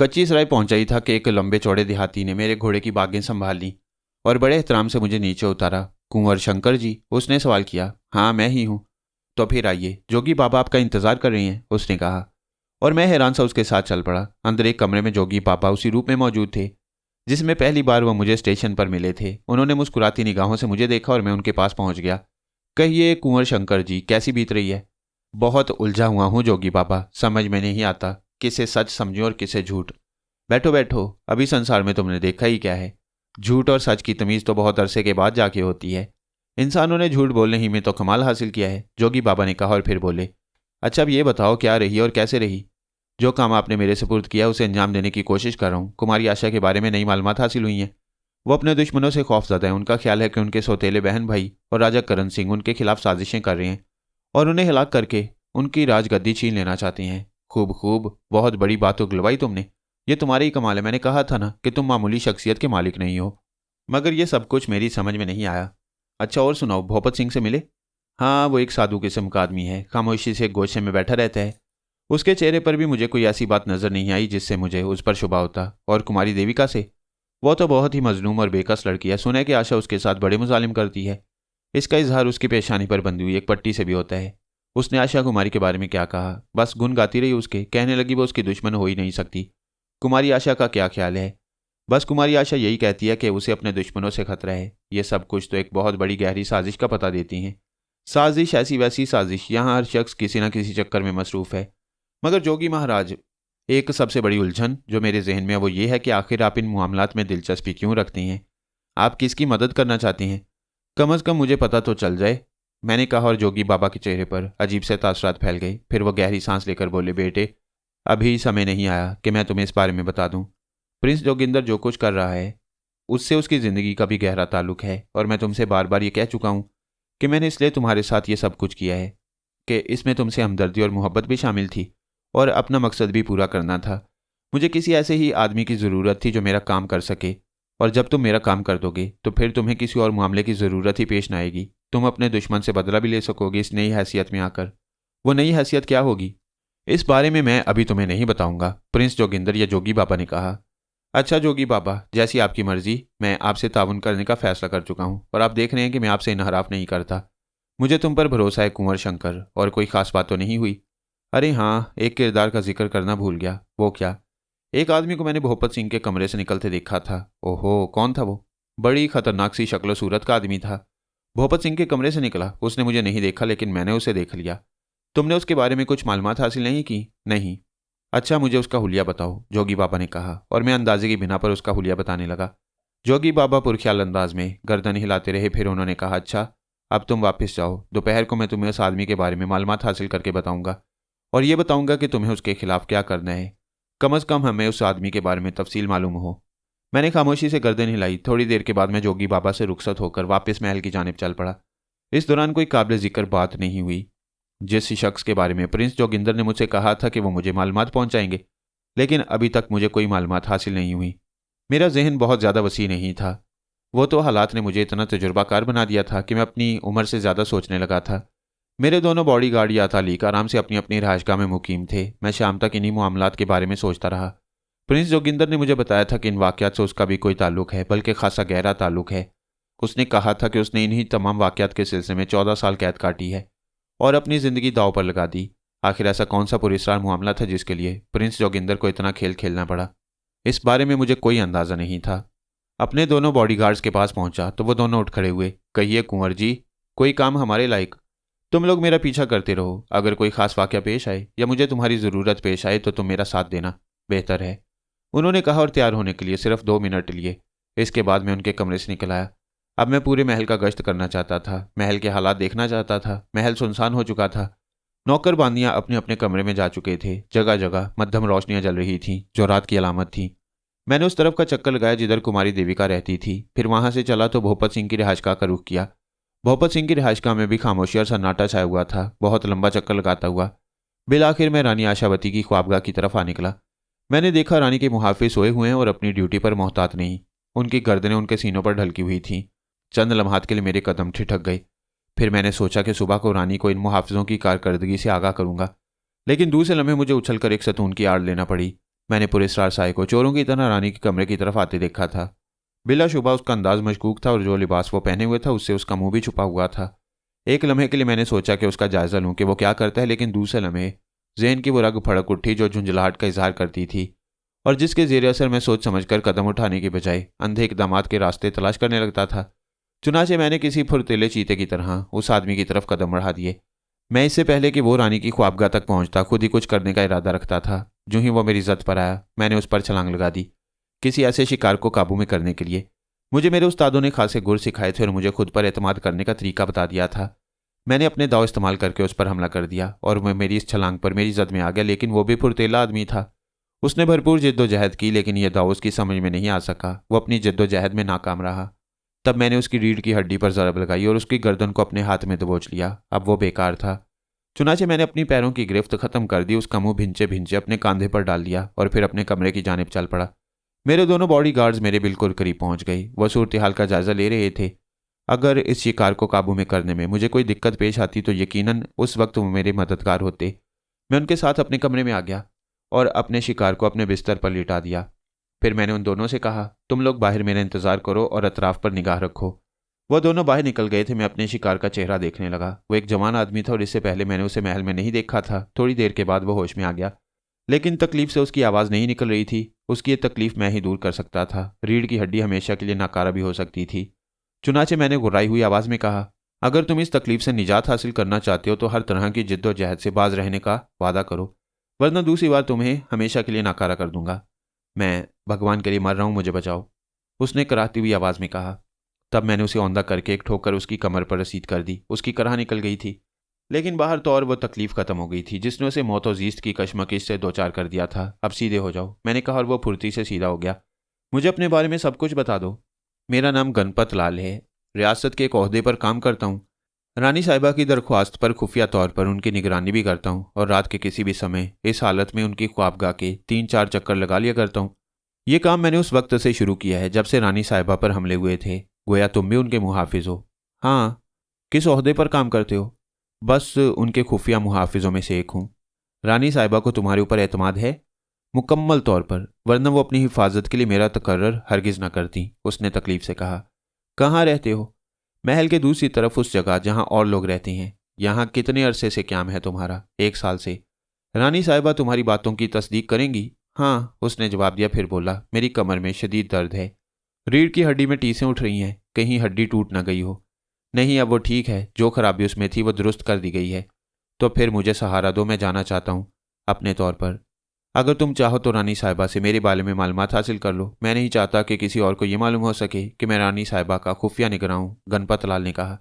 कच्ची सराय पहुंचा ही था कि एक लंबे चौड़े देहाती ने मेरे घोड़े की बागें संभाल ली और बड़े एहतराम से मुझे नीचे उतारा। कुंवर शंकर जी, उसने सवाल किया। हाँ, मैं ही हूँ। तो फिर आइए, जोगी बाबा आपका इंतजार कर रही हैं, उसने कहा। और मैं हैरान सा उसके साथ चल पड़ा। अंदर एक कमरे में जोगी बाबा उसी रूप में मौजूद थे जिसमें पहली बार वो मुझे स्टेशन पर मिले थे। उन्होंने मुस्कुराती निगाहों से मुझे देखा और मैं उनके पास पहुंच गया। कहिए कुंवर शंकर जी, कैसी बीत रही है? बहुत उलझा हुआ हूँ जोगी बाबा, समझ में नहीं आता किसे सच समझूं और किसे झूठ। बैठो बैठो, अभी संसार में तुमने देखा ही क्या है। झूठ और सच की तमीज तो बहुत अरसे के बाद जाके होती है। इंसानों ने झूठ बोलने ही में तो कमाल हासिल किया है, जोगी बाबा ने कहा और फिर बोले। अच्छा, अब ये बताओ क्या रही और कैसे रही? जो काम आपने मेरे सुपुर्द किया उसे अंजाम देने की कोशिश कर रहा हूँ। कुमारी आशा के बारे में नई मालूमात हासिल हुई हैं। वो अपने दुश्मनों से खौफजदा है। उनका ख्याल है कि उनके सौतेले बहन भाई और राजा करण सिंह उनके खिलाफ साजिशें कर रहे हैं और उन्हें हिलाक करके उनकी राजगद्दी छीन लेना चाहती हैं। खूब खूब, बहुत बड़ी बात उगलवाई तुमने। ये तुम्हारे ही कमाल है। मैंने कहा था ना कि तुम मामूली शख्सियत के मालिक नहीं हो। मगर ये सब कुछ मेरी समझ में नहीं आया। अच्छा और सुनाओ, भोपत सिंह से मिले? हाँ, वो एक साधु किस्म का आदमी है, खामोशी से गोशे में बैठा रहता है। उसके चेहरे पर भी मुझे कोई ऐसी बात नजर नहीं आई जिससे मुझे उस पर शुबा होता। और कुमारी देविका से? वो तो बहुत ही मजलूम और बेकस लड़की है। सुना है कि आशा उसके साथ बड़े मुजालिम करती है। इसका इजहार उसकी पेशानी पर बंधी हुई एक पट्टी से भी होता है। उसने आशा कुमारी के बारे में क्या कहा? बस गुन गाती रही उसके। कहने लगी वो उसकी दुश्मन हो ही नहीं सकती। कुमारी आशा का क्या ख्याल है? बस कुमारी आशा यही कहती है कि उसे अपने दुश्मनों से खतरा है। ये सब कुछ तो एक बहुत बड़ी गहरी साजिश का पता देती हैं। साजिश, ऐसी वैसी साजिश, यहाँ हर शख्स किसी न किसी चक्कर में मसरूफ है। मगर जोगी महाराज, एक सबसे बड़ी उलझन जो मेरे जहन में है वो ये है कि आखिर आप इन मामलात में दिलचस्पी क्यों रखती हैं? आप किसकी मदद करना चाहती हैं? कम अज़ कम मुझे पता तो चल जाए, मैंने कहा। और जोगी बाबा के चेहरे पर अजीब से तासरात फैल गए। फिर वो गहरी सांस लेकर बोले, बेटे, अभी समय नहीं आया कि मैं तुम्हें इस बारे में बता दूं। प्रिंस जोगिंदर जो कुछ कर रहा है उससे उसकी ज़िंदगी का भी गहरा ताल्लुक है। और मैं तुमसे बार बार ये कह चुका हूं कि मैंने इसलिए तुम्हारे साथ ये सब कुछ किया है कि इसमें तुमसे हमदर्दी और मोहब्बत भी शामिल थी और अपना मकसद भी पूरा करना था। मुझे किसी ऐसे ही आदमी की ज़रूरत थी जो मेरा काम कर सके। और जब तुम मेरा काम कर दोगे तो फिर तुम्हें किसी और मामले की ज़रूरत ही पेश न आएगी। तुम अपने दुश्मन से बदला भी ले सकोगे इस नई हैसियत में आकर। वो नई हैसियत क्या होगी, इस बारे में मैं अभी तुम्हें नहीं बताऊंगा, प्रिंस जोगिंदर या जोगी बाबा ने कहा। अच्छा जोगी बाबा, जैसी आपकी मर्जी। मैं आपसे ताउन करने का फैसला कर चुका हूं और आप देख रहे हैं कि मैं आपसे इनहराफ नहीं करता। मुझे तुम पर भरोसा है कुंवर शंकर। और कोई खास बात तो नहीं हुई? अरे हाँ, एक किरदार का जिक्र करना भूल गया। वो क्या? एक आदमी को मैंने भोपत सिंह के कमरे से निकलते देखा था। ओहो, कौन था वो? बड़ी खतरनाक सी शक्ल सूरत का आदमी था। भोपत सिंह के कमरे से निकला? उसने मुझे नहीं देखा लेकिन मैंने उसे देख लिया। तुमने उसके बारे में कुछ मालूमात हासिल नहीं की? नहीं। अच्छा, मुझे उसका हुलिया बताओ, जोगी बाबा ने कहा। और मैं अंदाजे की बिना पर उसका हुलिया बताने लगा। जोगी बाबा पुरख्याल अंदाज में गर्दन हिलाते रहे। फिर उन्होंने कहा, अच्छा अब तुम वापस जाओ। दोपहर को मैं तुम्हें उस आदमी के बारे में मालूमात हासिल करके बताऊंगा और ये बताऊंगा कि तुम्हें उसके खिलाफ क्या करना है। कम अज़ कम हमें उस आदमी के बारे में तफसील मालूम हो। मैंने खामोशी से गर्दन हिलाई। थोड़ी देर के बाद मैं जोगी बाबा से रुखसत होकर वापस महल की जानिब चल पड़ा। इस दौरान कोई काबिल जिक्र बात नहीं हुई। जिस शख्स के बारे में प्रिंस जोगिंदर ने मुझसे कहा था कि वो मुझे मालूमात पहुंचाएंगे, लेकिन अभी तक मुझे कोई मालूमात हासिल नहीं हुई। मेरा जहन बहुत ज़्यादा वसी नहीं था। वो तो हालात ने मुझे इतना तजुर्बाकार बना दिया था कि मैं अपनी उम्र से ज़्यादा सोचने लगा था। मेरे दोनों बॉडीगार्ड या तालीक आराम से अपनी अपनी रहायशगाह में मुकीम थे। मैं शाम तक इन्हीं मामलात के बारे में सोचता रहा। प्रिंस जोगिंदर ने मुझे बताया था कि इन वाक़यात से उसका भी कोई ताल्लुक है, बल्कि खासा गहरा ताल्लुक है। उसने कहा था कि उसने इन्हीं तमाम वाक़यात के सिलसिले में 14 साल कैद काटी है और अपनी ज़िंदगी दांव पर लगा दी। आखिर ऐसा कौन सा पुरस्कार मामला था जिसके लिए प्रिंस जोगिंदर को इतना खेल खेलना पड़ा? इस बारे में मुझे कोई अंदाज़ा नहीं था। अपने दोनों बॉडीगार्ड्स के पास पहुंचा तो वो दोनों उठ खड़े हुए। कहिए कुंवर जी, कोई काम हमारे लायक? तुम लोग मेरा पीछा करते रहो। अगर कोई खास वाक़या पेश आए या मुझे तुम्हारी ज़रूरत पेश आए तो तुम मेरा साथ देना बेहतर है, उन्होंने कहा। और तैयार होने के लिए सिर्फ 2 मिनट लिए। इसके बाद मैं उनके कमरे से निकल आया। अब मैं पूरे महल का गश्त करना चाहता था, महल के हालात देखना चाहता था। महल सुनसान हो चुका था। नौकर बांदियां अपने अपने कमरे में जा चुके थे। जगह जगह मध्यम रोशनियां जल रही थीं जो रात की अलामत थी। मैंने उस तरफ का चक्कर लगाया जिधर कुमारी देविका रहती थी। फिर वहां से चला तो भोपत सिंह की रिहायशगाह का रुख किया। भोपत सिंह की रिहायशगाह में भी खामोशी और सन्नाटा छाया हुआ था। बहुत लंबा चक्कर लगाता हुआ बिल आखिर मैं रानी आशावती की ख्वाबगाह की तरफ आ निकला। मैंने देखा रानी के मुहाफिज सोए हुए हैं और अपनी ड्यूटी पर मोहतात नहीं। उनकी गर्दनें उनके सीनों पर ढलकी हुई थीं। चंद लम्हात के लिए मेरे कदम ठिठक गए। फिर मैंने सोचा कि सुबह को रानी को इन मुहाफिजों की कारकर्दगी से आगाह करूंगा, लेकिन दूसरे लम्हे मुझे उछलकर एक सतून की आड़ लेना पड़ी। मैंने पुलिसराज साय को चोरों की तरह रानी के कमरे की तरफ आते देखा था। बिलाशुबा उसका अंदाज मशकूक था और जो लिबास वो पहने हुए था उससे उसका मुंह भी छुपा हुआ था। एक लम्हे के लिए मैंने सोचा कि उसका जायजा लूं कि वो क्या करता है, लेकिन दूसरे लम्हे ज़हन की वो रग फड़क उठी जो झुंझलाहट का इजहार करती थी और जिसके ज़ेर असर मैं सोच समझकर कदम उठाने के बजाय अंधे इकदामात के रास्ते तलाश करने लगता था। चुनाचे मैंने किसी फुर्तीले चीते की तरह उस आदमी की तरफ कदम बढ़ा दिए। मैं इससे पहले कि वो रानी की ख्वाबगाह तक पहुंचता खुद ही कुछ करने का इरादा रखता था। जो ही वो मेरी जद पर आया मैंने उस पर छलांग लगा दी, किसी ऐसे शिकार को काबू में करने के लिए। मुझे मेरे उस्तादों ने खासे गुर सिखाए थे और मुझे खुद पर एतमाद करने का तरीका बता दिया था। मैंने अपने दाव इस्तेमाल करके उस पर हमला कर दिया और वह मेरी इस छलांग पर मेरी जद में आ गया, लेकिन वो भी फुर्तीला आदमी था। उसने भरपूर जिद्दोजहद की, लेकिन यह दाव उसकी समझ में नहीं आ सका। वो अपनी जिद्दोजहद में नाकाम रहा। तब मैंने उसकी रीढ़ की हड्डी पर ज़रब लगाई और उसकी गर्दन को अपने हाथ में दबोच लिया। अब वो बेकार था। चुनाचे मैंने अपनी पैरों की गिरफ्त खत्म कर दी, उसका मुंह भिंचे भिंचे अपने कंधे पर डाल लिया और फिर अपने कमरे की जानिब चल पड़ा। मेरे दोनों बॉडी गार्ड्स मेरे बिल्कुल करीब पहुंच गई। वह सूरत हाल का जायजा ले रहे थे। अगर इस शिकार को काबू में करने में मुझे कोई दिक्कत पेश आती तो यकीनन उस वक्त वो मेरे मददगार होते। मैं उनके साथ अपने कमरे में आ गया और अपने शिकार को अपने बिस्तर पर लिटा दिया। फिर मैंने उन दोनों से कहा, तुम लोग बाहर मेरा इंतजार करो और अतराफ पर निगाह रखो। वह दोनों बाहर निकल गए थे। मैं अपने शिकार का चेहरा देखने लगा। वो एक जवान आदमी था और इससे पहले मैंने उसे महल में नहीं देखा था। थोड़ी देर के बाद वो होश में आ गया, लेकिन तकलीफ से उसकी आवाज़ नहीं निकल रही थी। उसकी ये तकलीफ मैं ही दूर कर सकता था। रीढ़ की हड्डी हमेशा के लिए नाकारा भी हो सकती थी। चुनाचे मैंने गुर्राई हुई आवाज़ में कहा, अगर तुम इस तकलीफ से निजात हासिल करना चाहते हो तो हर तरह की जिद्दोजहद से बाज रहने का वादा करो, वरना दूसरी बार तुम्हें हमेशा के लिए नाकारा कर दूंगा। मैं भगवान के लिए मर रहा हूं, मुझे बचाओ, उसने कराहती हुई आवाज़ में कहा। तब मैंने उसे औंधा करके एक ठोकर उसकी कमर पर रसीद कर दी। उसकी कराह निकल गई थी, लेकिन बाहर तो और वो तकलीफ खत्म हो गई थी जिसने उसे मौत और जीस्त की कशमकश से दो चार कर दिया था। अब सीधे हो जाओ, मैंने कहा और वो फुर्ती से सीधा हो गया। मुझे अपने बारे में सब कुछ बता दो। मेरा नाम गणपत लाल है, रियासत के एक ओहदे पर काम करता हूँ। रानी साहिबा की दरख्वास्त पर खुफिया तौर पर उनकी निगरानी भी करता हूँ और रात के किसी भी समय इस हालत में उनकी ख्वाबगाह के 3-4 चक्कर लगा लिया करता हूँ। ये काम मैंने उस वक्त से शुरू किया है जब से रानी साहिबा पर हमले हुए थे। गोया तुम भी उनके मुहाफिज हो। हाँ। किस ओहदे पर काम करते हो? बस उनके खुफिया मुहाफिजों में से एक हूँ। रानी साहिबा को तुम्हारे ऊपर एतमाद है? मुकम्मल तौर पर, वरना वो अपनी हिफाजत के लिए मेरा तकर्रर हरगिज़ न करती, उसने तकलीफ से कहा। कहाँ रहते हो? महल के दूसरी तरफ, उस जगह जहाँ और लोग रहते हैं। यहाँ कितने अरसे से क्याम है तुम्हारा? 1 साल से। रानी साहिबा तुम्हारी बातों की तस्दीक करेंगी? हाँ, उसने जवाब दिया। फिर बोला, मेरी कमर में शदीद दर्द है। रीढ़ की हड्डी में टीसें उठ रही हैं, कहीं हड्डी टूट ना गई हो। नहीं, अब वो ठीक है। जो खराबी उसमें थी वो दुरुस्त कर दी गई है। तो फिर मुझे सहारा दो, मैं जाना चाहता हूँ अपने तौर पर। अगर तुम चाहो तो रानी साहिबा से मेरे बारे में मालूमात हासिल कर लो। मैं नहीं चाहता कि किसी और को ये मालूम हो सके कि मैं रानी साहिबा का खुफिया निगरां हूं, गणपत लाल ने कहा।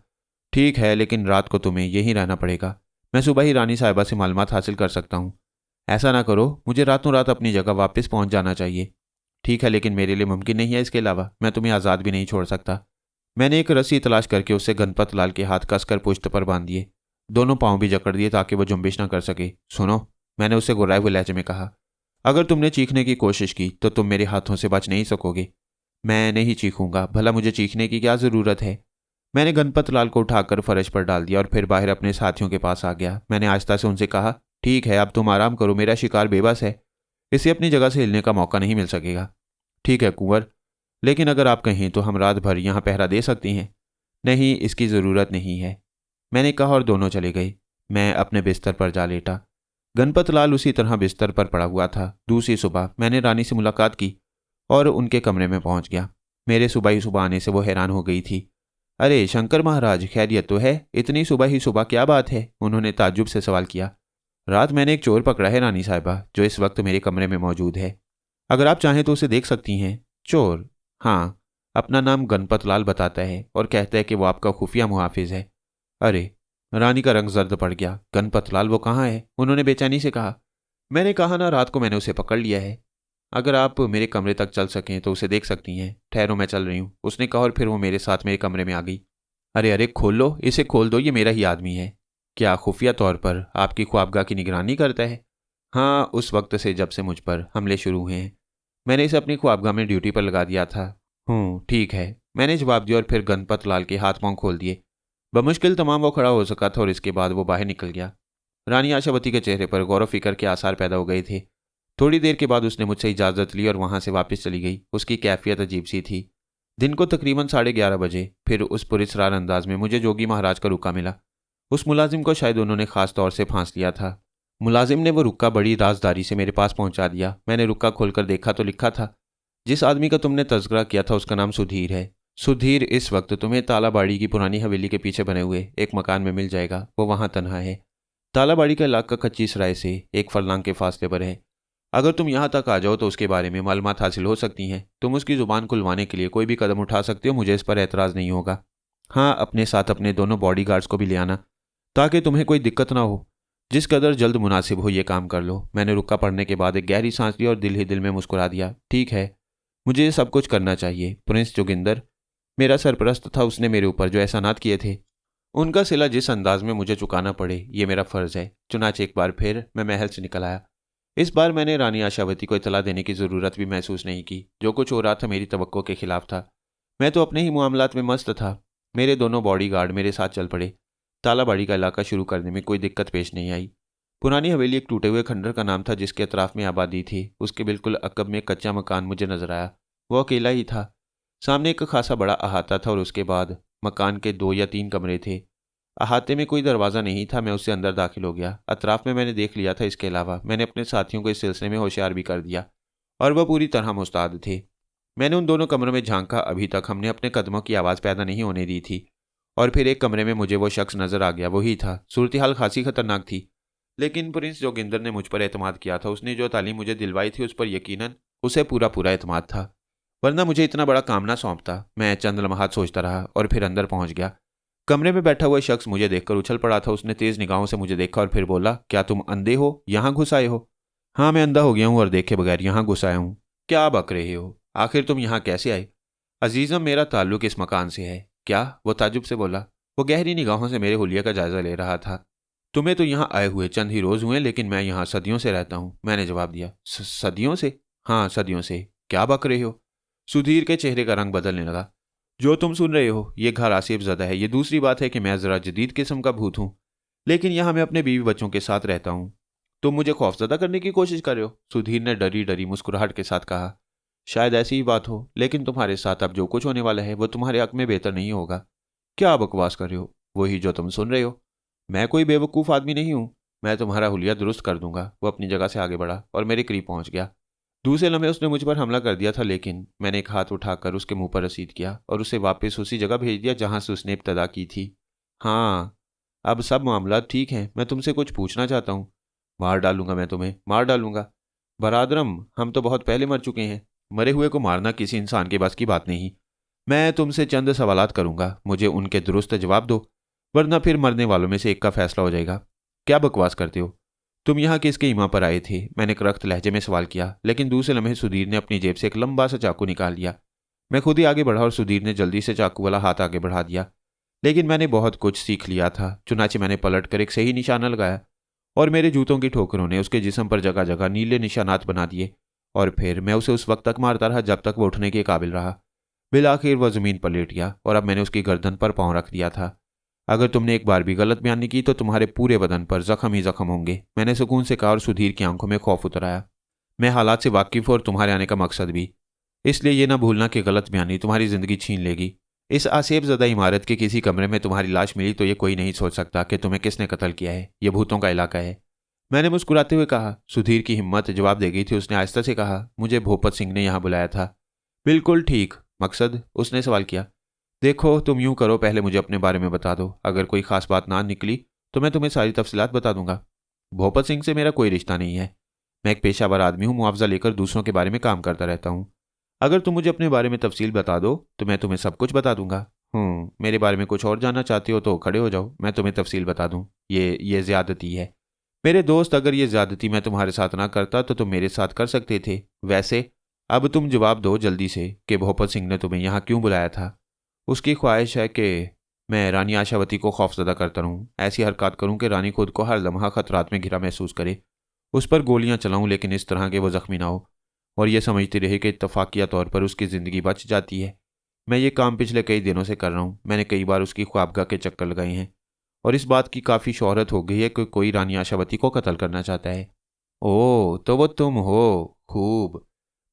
ठीक है, लेकिन रात को तुम्हें यहीं रहना पड़ेगा। मैं सुबह ही रानी साहिबा से मालूमात हासिल कर सकता हूँ। ऐसा ना करो, मुझे रातों रात अपनी जगह वापस पहुंच जाना चाहिए। ठीक है, लेकिन मेरे लिए मुमकिन नहीं है। इसके अलावा मैं तुम्हें आज़ाद भी नहीं छोड़ सकता। मैंने एक रस्सी तलाश करके उससे गणपत लाल के हाथ कसकर पुश्त पर बांध दिए। दोनों पांव भी जकड़ दिए ताकि वो जुम्बिश ना कर सके। सुनो, मैंने उससे गुर्राए हुए लहजे में कहा, अगर तुमने चीखने की कोशिश की तो तुम मेरे हाथों से बच नहीं सकोगे। मैं नहीं चीखूंगा, भला मुझे चीखने की क्या ज़रूरत है? मैंने गणपत लाल को उठाकर फर्श पर डाल दिया और फिर बाहर अपने साथियों के पास आ गया। मैंने आहिस्ता से उनसे कहा, ठीक है, अब तुम आराम करो। मेरा शिकार बेबस है, इसे अपनी जगह से हिलने का मौका नहीं मिल सकेगा। ठीक है कुंवर, लेकिन अगर आप कहें तो हम रात भर यहाँ पहरा दे सकती हैं। नहीं, इसकी ज़रूरत नहीं है, मैंने कहा और दोनों चले गए। मैं अपने बिस्तर पर जा लेटा। गणपत लाल उसी तरह बिस्तर पर पड़ा हुआ था। दूसरी सुबह मैंने रानी से मुलाकात की और उनके कमरे में पहुंच गया। मेरे सुबह ही सुबह आने से वो हैरान हो गई थी। अरे शंकर महाराज, खैरियत तो है? इतनी सुबह ही सुबह क्या बात है? उन्होंने ताज्जुब से सवाल किया। रात मैंने एक चोर पकड़ा है रानी साहिबा, जो इस वक्त मेरे कमरे में मौजूद है। अगर आप चाहें तो उसे देख सकती हैं। चोर? हाँ, अपना नाम गणपत लाल बताता है और कहता है कि वो आपका खुफिया मुहाफिज है। अरे, रानी का रंग जर्द पड़ गया। गणपत लाल वो कहाँ है? उन्होंने बेचैनी से कहा। मैंने कहा ना, रात को मैंने उसे पकड़ लिया है। अगर आप मेरे कमरे तक चल सकें तो उसे देख सकती हैं। ठहरो, मैं चल रही हूँ, उसने कहा और फिर वो मेरे साथ मेरे कमरे में आ गई। अरे अरे, खोल लो, इसे खोल दो, ये मेरा ही आदमी है। क्या खुफिया तौर पर आपकी ख्वाबगाह की निगरानी करता है? हाँ, उस वक्त से जब से मुझ पर हमले शुरू हुए हैं मैंने इसे अपनी ख्वाबगाह में ड्यूटी पर लगा दिया था। ठीक है, मैंने जवाब दिया और फिर गणपत लाल के हाथ पांव खोल दिए। बमुश्किल तमाम वो खड़ा हो सका था और इसके बाद वो बाहर निकल गया। रानी आशावती के चेहरे पर गौर फिक्र के आसार पैदा हो गए थे। थोड़ी देर के बाद उसने मुझसे इजाज़त ली और वहाँ से वापस चली गई। उसकी कैफियत अजीब सी थी। दिन को तकरीबन 11:30 बजे फिर उस पुरस्कार अंदाज में मुझे जोगी महाराज का रुक्का मिला। उस मुलाजिम को शायद उन्होंने खास तौर से फांस लिया था। मुलाजिम ने वो रुक्का बड़ी राजदारी से मेरे पास पहुंचा दिया। मैंने रुक्का खोलकर देखा तो लिखा था, जिस आदमी का तुमने तज़किरा किया था उसका नाम सुधीर है। सुधीर इस वक्त तुम्हें तालाबाड़ी की पुरानी हवेली के पीछे बने हुए एक मकान में मिल जाएगा। वो वहाँ तन्हा है। तालाबाड़ी का इलाका कच्ची सराय से एक फरलांग के फासले पर है। अगर तुम यहाँ तक आ जाओ तो उसके बारे में मालूमात हासिल हो सकती हैं। तुम उसकी ज़ुबान खुलवाने के लिए कोई भी कदम उठा सकते हो, मुझे इस पर एतराज़ नहीं होगा। हाँ, अपने साथ अपने दोनों बॉडीगार्ड्स को भी ले आना ताकि तुम्हें कोई दिक्कत ना हो। जिस कदर जल्द मुनासिब हो ये काम कर लो। मैंने रुक्का पढ़ने के बाद एक गहरी सांस ली और दिल ही दिल में मुस्कुरा दिया। ठीक है, मुझे ये सब कुछ करना चाहिए। प्रिंस जोगिंदर मेरा सरपरस्त था। उसने मेरे ऊपर जो एहसानात किए थे उनका सिला जिस अंदाज में मुझे चुकाना पड़े ये मेरा फ़र्ज़ है। चुनाचे एक बार फिर मैं महल से निकल आया। इस बार मैंने रानी आशावती को इतला देने की ज़रूरत भी महसूस नहीं की। जो कुछ हो रहा था मेरी तवक्को के खिलाफ था। मैं तो अपने ही मामलात में मस्त था। मेरे दोनों बॉडीगार्ड मेरे साथ चल पड़े। तालाबाड़ी का इलाका शुरू करने में कोई दिक्कत पेश नहीं आई। पुरानी हवेली एक टूटे हुए खंडर का नाम था जिसके अतराफ में आबादी थी। उसके बिल्कुल अकब में एक कच्चा मकान मुझे नजर आया। वो अकेला ही था। सामने एक खासा बड़ा अहाता था और उसके बाद मकान के 2 या 3 कमरे थे। अहाते में कोई दरवाज़ा नहीं था। मैं उससे अंदर दाखिल हो गया। अतराफ में मैंने देख लिया था। इसके अलावा मैंने अपने साथियों को इस सिलसिले में होशियार भी कर दिया और वह पूरी तरह मुस्ताद थे। मैंने उन दोनों कमरों में झांका। अभी तक हमने अपने कदमों की आवाज़ पैदा नहीं होने दी थी और फिर एक कमरे में मुझे वो शख्स नजर आ गया। वही था। सूरत हाल खासी खतरनाक थी, लेकिन प्रिंस जोगिंदर ने मुझ पर एतमाद किया था। उसने जो तालीम मुझे दिलवाई थी उस पर यकीनन उसे पूरा पूरा एतमाद था, वरना मुझे इतना बड़ा काम ना सौंपता। मैं चंद लम्हात सोचता रहा और फिर अंदर पहुंच गया। कमरे में बैठा हुआ शख्स मुझे देखकर उछल पड़ा था। उसने तेज निगाहों से मुझे देखा और फिर बोला, क्या तुम अंधे हो? यहाँ घुस आए हो? हाँ, मैं अंधा हो गया हूँ और देखे बगैर यहाँ घुस आया हूँ। क्या बक रहे हो? आखिर तुम यहाँ कैसे आए? अजीज़म, मेरा ताल्लुक इस मकान से है। क्या? वो ताजुब से बोला। वो गहरी निगाहों से मेरे हुलिया का जायजा ले रहा था। तुम्हें तो यहाँ आए हुए चंद ही रोज हुए, लेकिन मैं यहाँ सदियों से रहता हूँ। मैंने जवाब दिया। सदियों से? हाँ, सदियों से। क्या बक रहे हो? सुधीर के चेहरे का रंग बदलने लगा। जो तुम सुन रहे हो ये घर आसिफ ज़दा है। ये दूसरी बात है कि मैं ज़रा जदीद किस्म का भूत हूँ, लेकिन यहाँ मैं अपने बीवी बच्चों के साथ रहता हूँ। तुम मुझे खौफजदा करने की कोशिश कर रहे हो? सुधीर ने डरी डरी मुस्कुराहट के साथ कहा। शायद ऐसी ही बात हो, लेकिन तुम्हारे साथ अब जो कुछ होने वाला है वो तुम्हारे हक में बेहतर नहीं होगा। क्या बकवास कर रहे हो? वही जो तुम सुन रहे हो। मैं कोई बेवकूफ़ आदमी नहीं हूँ। मैं तुम्हारा हुलिया दुरुस्त कर दूंगा। वो अपनी जगह से आगे बढ़ा और मेरे करीब पहुंच गया। दूसरे लम्हे उसने मुझ पर हमला कर दिया था, लेकिन मैंने एक हाथ उठाकर उसके मुंह पर रसीद किया और उसे वापस उसी जगह भेज दिया जहां से उसने इब्तदा की थी। हाँ, अब सब मामला ठीक हैं। मैं तुमसे कुछ पूछना चाहता हूँ। मार डालूंगा, मैं तुम्हें मार डालूंगा। बरादरम, हम तो बहुत पहले मर चुके हैं। मरे हुए को मारना किसी इंसान के बस की बात नहीं। मैं तुमसे चंद सवालात करूंगा, मुझे उनके दुरुस्त जवाब दो, वरना फिर मरने वालों में से एक का फैसला हो जाएगा। क्या बकवास करते हो? तुम यहाँ किसके ईमा पर आए थे? मैंने करख्त लहजे में सवाल किया, लेकिन दूसरे लम्हे सुधीर ने अपनी जेब से एक लंबा सा चाकू निकाल लिया। मैं खुद ही आगे बढ़ा और सुधीर ने जल्दी से चाकू वाला हाथ आगे बढ़ा दिया, लेकिन मैंने बहुत कुछ सीख लिया था। चुनाचे मैंने पलट कर एक सही निशाना लगाया और मेरे जूतों की ठोकरों ने उसके जिस्म पर जगह जगह नीले निशानात बना दिए और फिर मैं उसे उस वक्त तक मारता रहा जब तक वो उठने के काबिल रहा। बिलाखिर वह ज़मीन पर लेट गया और अब मैंने उसकी गर्दन पर पाँव रख दिया था। अगर तुमने एक बार भी गलत बयानी की तो तुम्हारे पूरे बदन पर जख्म ही जख्म होंगे, मैंने सुकून से कहा और सुधीर की आंखों में खौफ उतर आया। मैं हालात से वाकिफ और तुम्हारे आने का मकसद भी, इसलिए ये ना भूलना कि गलत बयानी तुम्हारी ज़िंदगी छीन लेगी। इस आसेब ज़दा इमारत के किसी कमरे में तुम्हारी लाश मिली तो ये कोई नहीं सोच सकता कि तुम्हें किसने कत्ल किया है। यह भूतों का इलाका है। मैंने मुस्कुराते हुए कहा। सुधीर की हिम्मत जवाब दे गई थी। उसने आहिस्ता से कहा, मुझे भोपत सिंह ने यहाँ बुलाया था। बिल्कुल ठीक। मकसद? उसने सवाल किया। देखो, तुम यूं करो, पहले मुझे अपने बारे में बता दो। अगर कोई खास बात ना निकली तो मैं तुम्हें सारी तफसीलात बता दूंगा। भोपत सिंह से मेरा कोई रिश्ता नहीं है। मैं एक पेशावर आदमी हूँ, मुआवजा लेकर दूसरों के बारे में काम करता रहता हूँ। अगर तुम मुझे अपने बारे में तफसील बता दो तो मैं तुम्हें सब कुछ बता दूंगा। मेरे बारे में कुछ और जानना चाहते हो तो खड़े हो जाओ, मैं तुम्हें तफसील बता दूँ। ये ज़्यादती है मेरे दोस्त। अगर ये ज़्यादती मैं तुम्हारे साथ ना करता तो तुम मेरे साथ कर सकते थे। वैसे अब तुम जवाब दो जल्दी से कि भोपत सिंह ने तुम्हें यहाँ क्यों बुलाया था। उसकी ख्वाहिश है कि मैं रानी आशावती को खौफजदा करता रहूँ, ऐसी हरकत करूँ कि रानी खुद को हर लम्हा खतरात में घिरा महसूस करे, उस पर गोलियाँ चलाऊँ लेकिन इस तरह के वो ज़ख्मी ना हो और यह समझती रहे कि इत्तफाकिया तौर पर उसकी ज़िंदगी बच जाती है। मैं ये काम पिछले कई दिनों से कर रहा हूँ। मैंने कई बार उसकी ख्वाबगाह के चक्कर लगाए हैं और इस बात की काफ़ी शोहरत हो गई है कि कोई रानी आशावती को कत्ल करना चाहता है। ओ, तो वो तुम हो। खूब।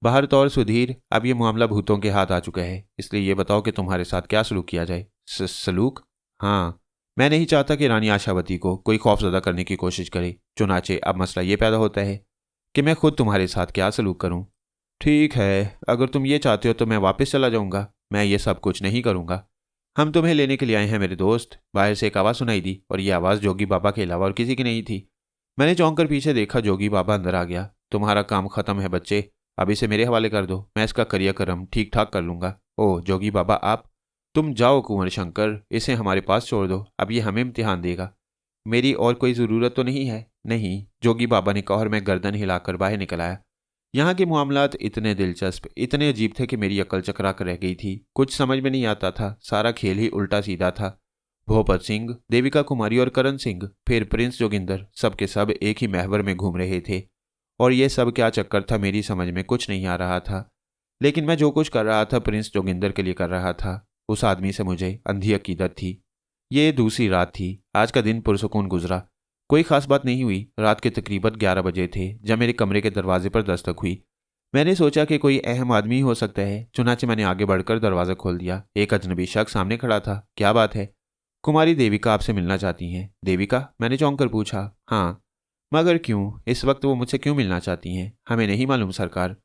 बाहर तो और सुधीर, अब ये मामला भूतों के हाथ आ चुका है, इसलिए ये बताओ कि तुम्हारे साथ क्या सलूक किया जाए। सलूक? हाँ। मैं नहीं चाहता कि रानी आशावती को कोई खौफजदा करने की कोशिश करे, चुनाचे अब मसला ये पैदा होता है कि मैं खुद तुम्हारे साथ क्या सलूक करूं। ठीक है, अगर तुम ये चाहते हो तो मैं वापस चला जाऊंगा। मैं ये सब कुछ नहीं करूंगा। हम तुम्हें लेने के लिए आए हैं मेरे दोस्त। बाहर से एक आवाज़ सुनाई दी और ये आवाज़ जोगी बाबा के अलावा और किसी की नहीं थी। मैंने चौंक कर पीछे देखा, जोगी बाबा अंदर आ गया। तुम्हारा काम खत्म है बच्चे, अब इसे मेरे हवाले कर दो, मैं इसका क्रियाक्रम ठीक ठाक कर लूंगा। ओह जोगी बाबा आप? तुम जाओ कुंवर शंकर, इसे हमारे पास छोड़ दो, अब ये हमें इम्तिहान देगा। मेरी और कोई ज़रूरत तो नहीं है? नहीं, जोगी बाबा ने कहा और मैं गर्दन हिलाकर बाहर निकल आया। यहाँ के मामलात इतने दिलचस्प, इतने अजीब थे कि मेरी अकल चकरा कर रह गई थी। कुछ समझ में नहीं आता था, सारा खेल ही उल्टा सीधा था। भोपत सिंह, देविका कुमारी और करण सिंह, फिर प्रिंस जोगिंदर, सब के सब एक ही महवर में घूम रहे थे। और ये सब क्या चक्कर था, मेरी समझ में कुछ नहीं आ रहा था। लेकिन मैं जो कुछ कर रहा था प्रिंस जोगिंदर के लिए कर रहा था। उस आदमी से मुझे अंधी अकीदत थी। ये दूसरी रात थी। आज का दिन पुरसुकून गुजरा। कोई खास बात नहीं हुई। रात के तकरीबन 11 बजे थे जब मेरे कमरे के दरवाजे पर दस्तक हुई। मैंने सोचा कि कोई अहम आदमी हो सकता है, चुनाचे मैंने आगे बढ़कर दरवाज़ा खोल दिया। एक अजनबी शख्स सामने खड़ा था। क्या बात है? कुमारी देविका आपसे मिलना चाहती हैं। देविका? मैंने चौंक कर पूछा। हाँ। मगर क्यों? इस वक्त वो मुझसे क्यों मिलना चाहती हैं? हमें नहीं मालूम सरकार।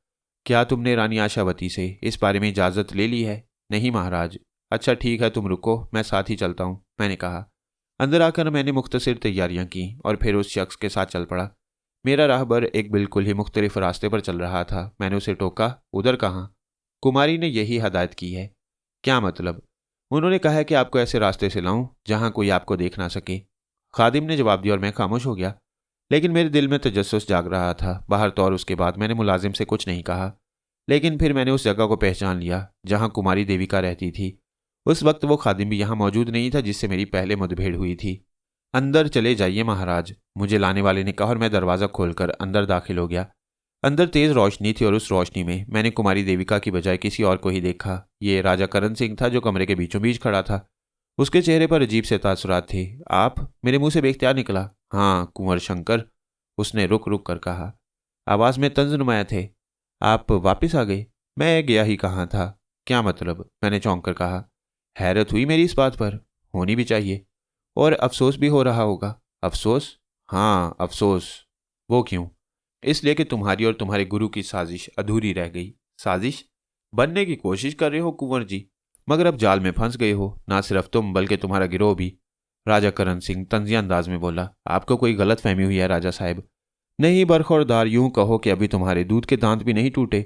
क्या तुमने रानी आशावती से इस बारे में इजाज़त ले ली है? नहीं महाराज। अच्छा ठीक है, तुम रुको, मैं साथ ही चलता हूँ, मैंने कहा। अंदर आकर मैंने मुख्तसर तैयारियां की और फिर उस शख्स के साथ चल पड़ा। मेरा राहबर एक बिल्कुल ही मुख्तलिफ रास्ते पर चल रहा था। मैंने उसे टोका। उधर कहाँ? कुमारी ने यही हदायत की है। क्या मतलब? उन्होंने कहा है कि आपको ऐसे रास्ते से लाऊं जहां कोई आपको देख ना सके। खादिम ने जवाब दिया और मैं खामोश हो गया। लेकिन मेरे दिल में तजस्सुस जाग रहा था। बाहर तो और उसके बाद मैंने मुलाजिम से कुछ नहीं कहा। लेकिन फिर मैंने उस जगह को पहचान लिया जहां कुमारी देविका रहती थी। उस वक्त वो खादिम भी यहां मौजूद नहीं था जिससे मेरी पहले मुठभेड़ हुई थी। अंदर चले जाइए महाराज, मुझे लाने वाले ने कहा और मैं दरवाज़ा खोलकर अंदर दाखिल हो गया। अंदर तेज़ रोशनी थी और उस रोशनी में मैंने कुमारी देविका की बजाय किसी और को ही देखा। ये राजा करण सिंह था जो कमरे के बीचों बीच खड़ा था। उसके चेहरे पर अजीब से तासुरात थे। आप? मेरे मुंह से बेख्तियार निकला। हाँ कुंवर शंकर, उसने रुक रुक कर कहा। आवाज़ में तंज नुमाया थे। आप वापस आ गए? मैं गया ही कहाँ था। क्या मतलब? मैंने चौंक कर कहा। हैरत हुई मेरी इस बात पर। होनी भी चाहिए। और अफसोस भी हो रहा होगा। अफसोस? हाँ अफसोस। वो क्यों? इसलिए कि तुम्हारी और तुम्हारे गुरु की साजिश अधूरी रह गई। साजिश? बनने की कोशिश कर रहे हो कुंवर जी, मगर अब जाल में फंस गए हो। ना सिर्फ तुम बल्कि तुम्हारा गिरोह भी। राजा करण सिंह तंजिया अंदाज में बोला। आपको कोई गलत फहमी हुई है राजा साहब। नहीं बरखौरदार, यूं कहो कि अभी तुम्हारे दूध के दांत भी नहीं टूटे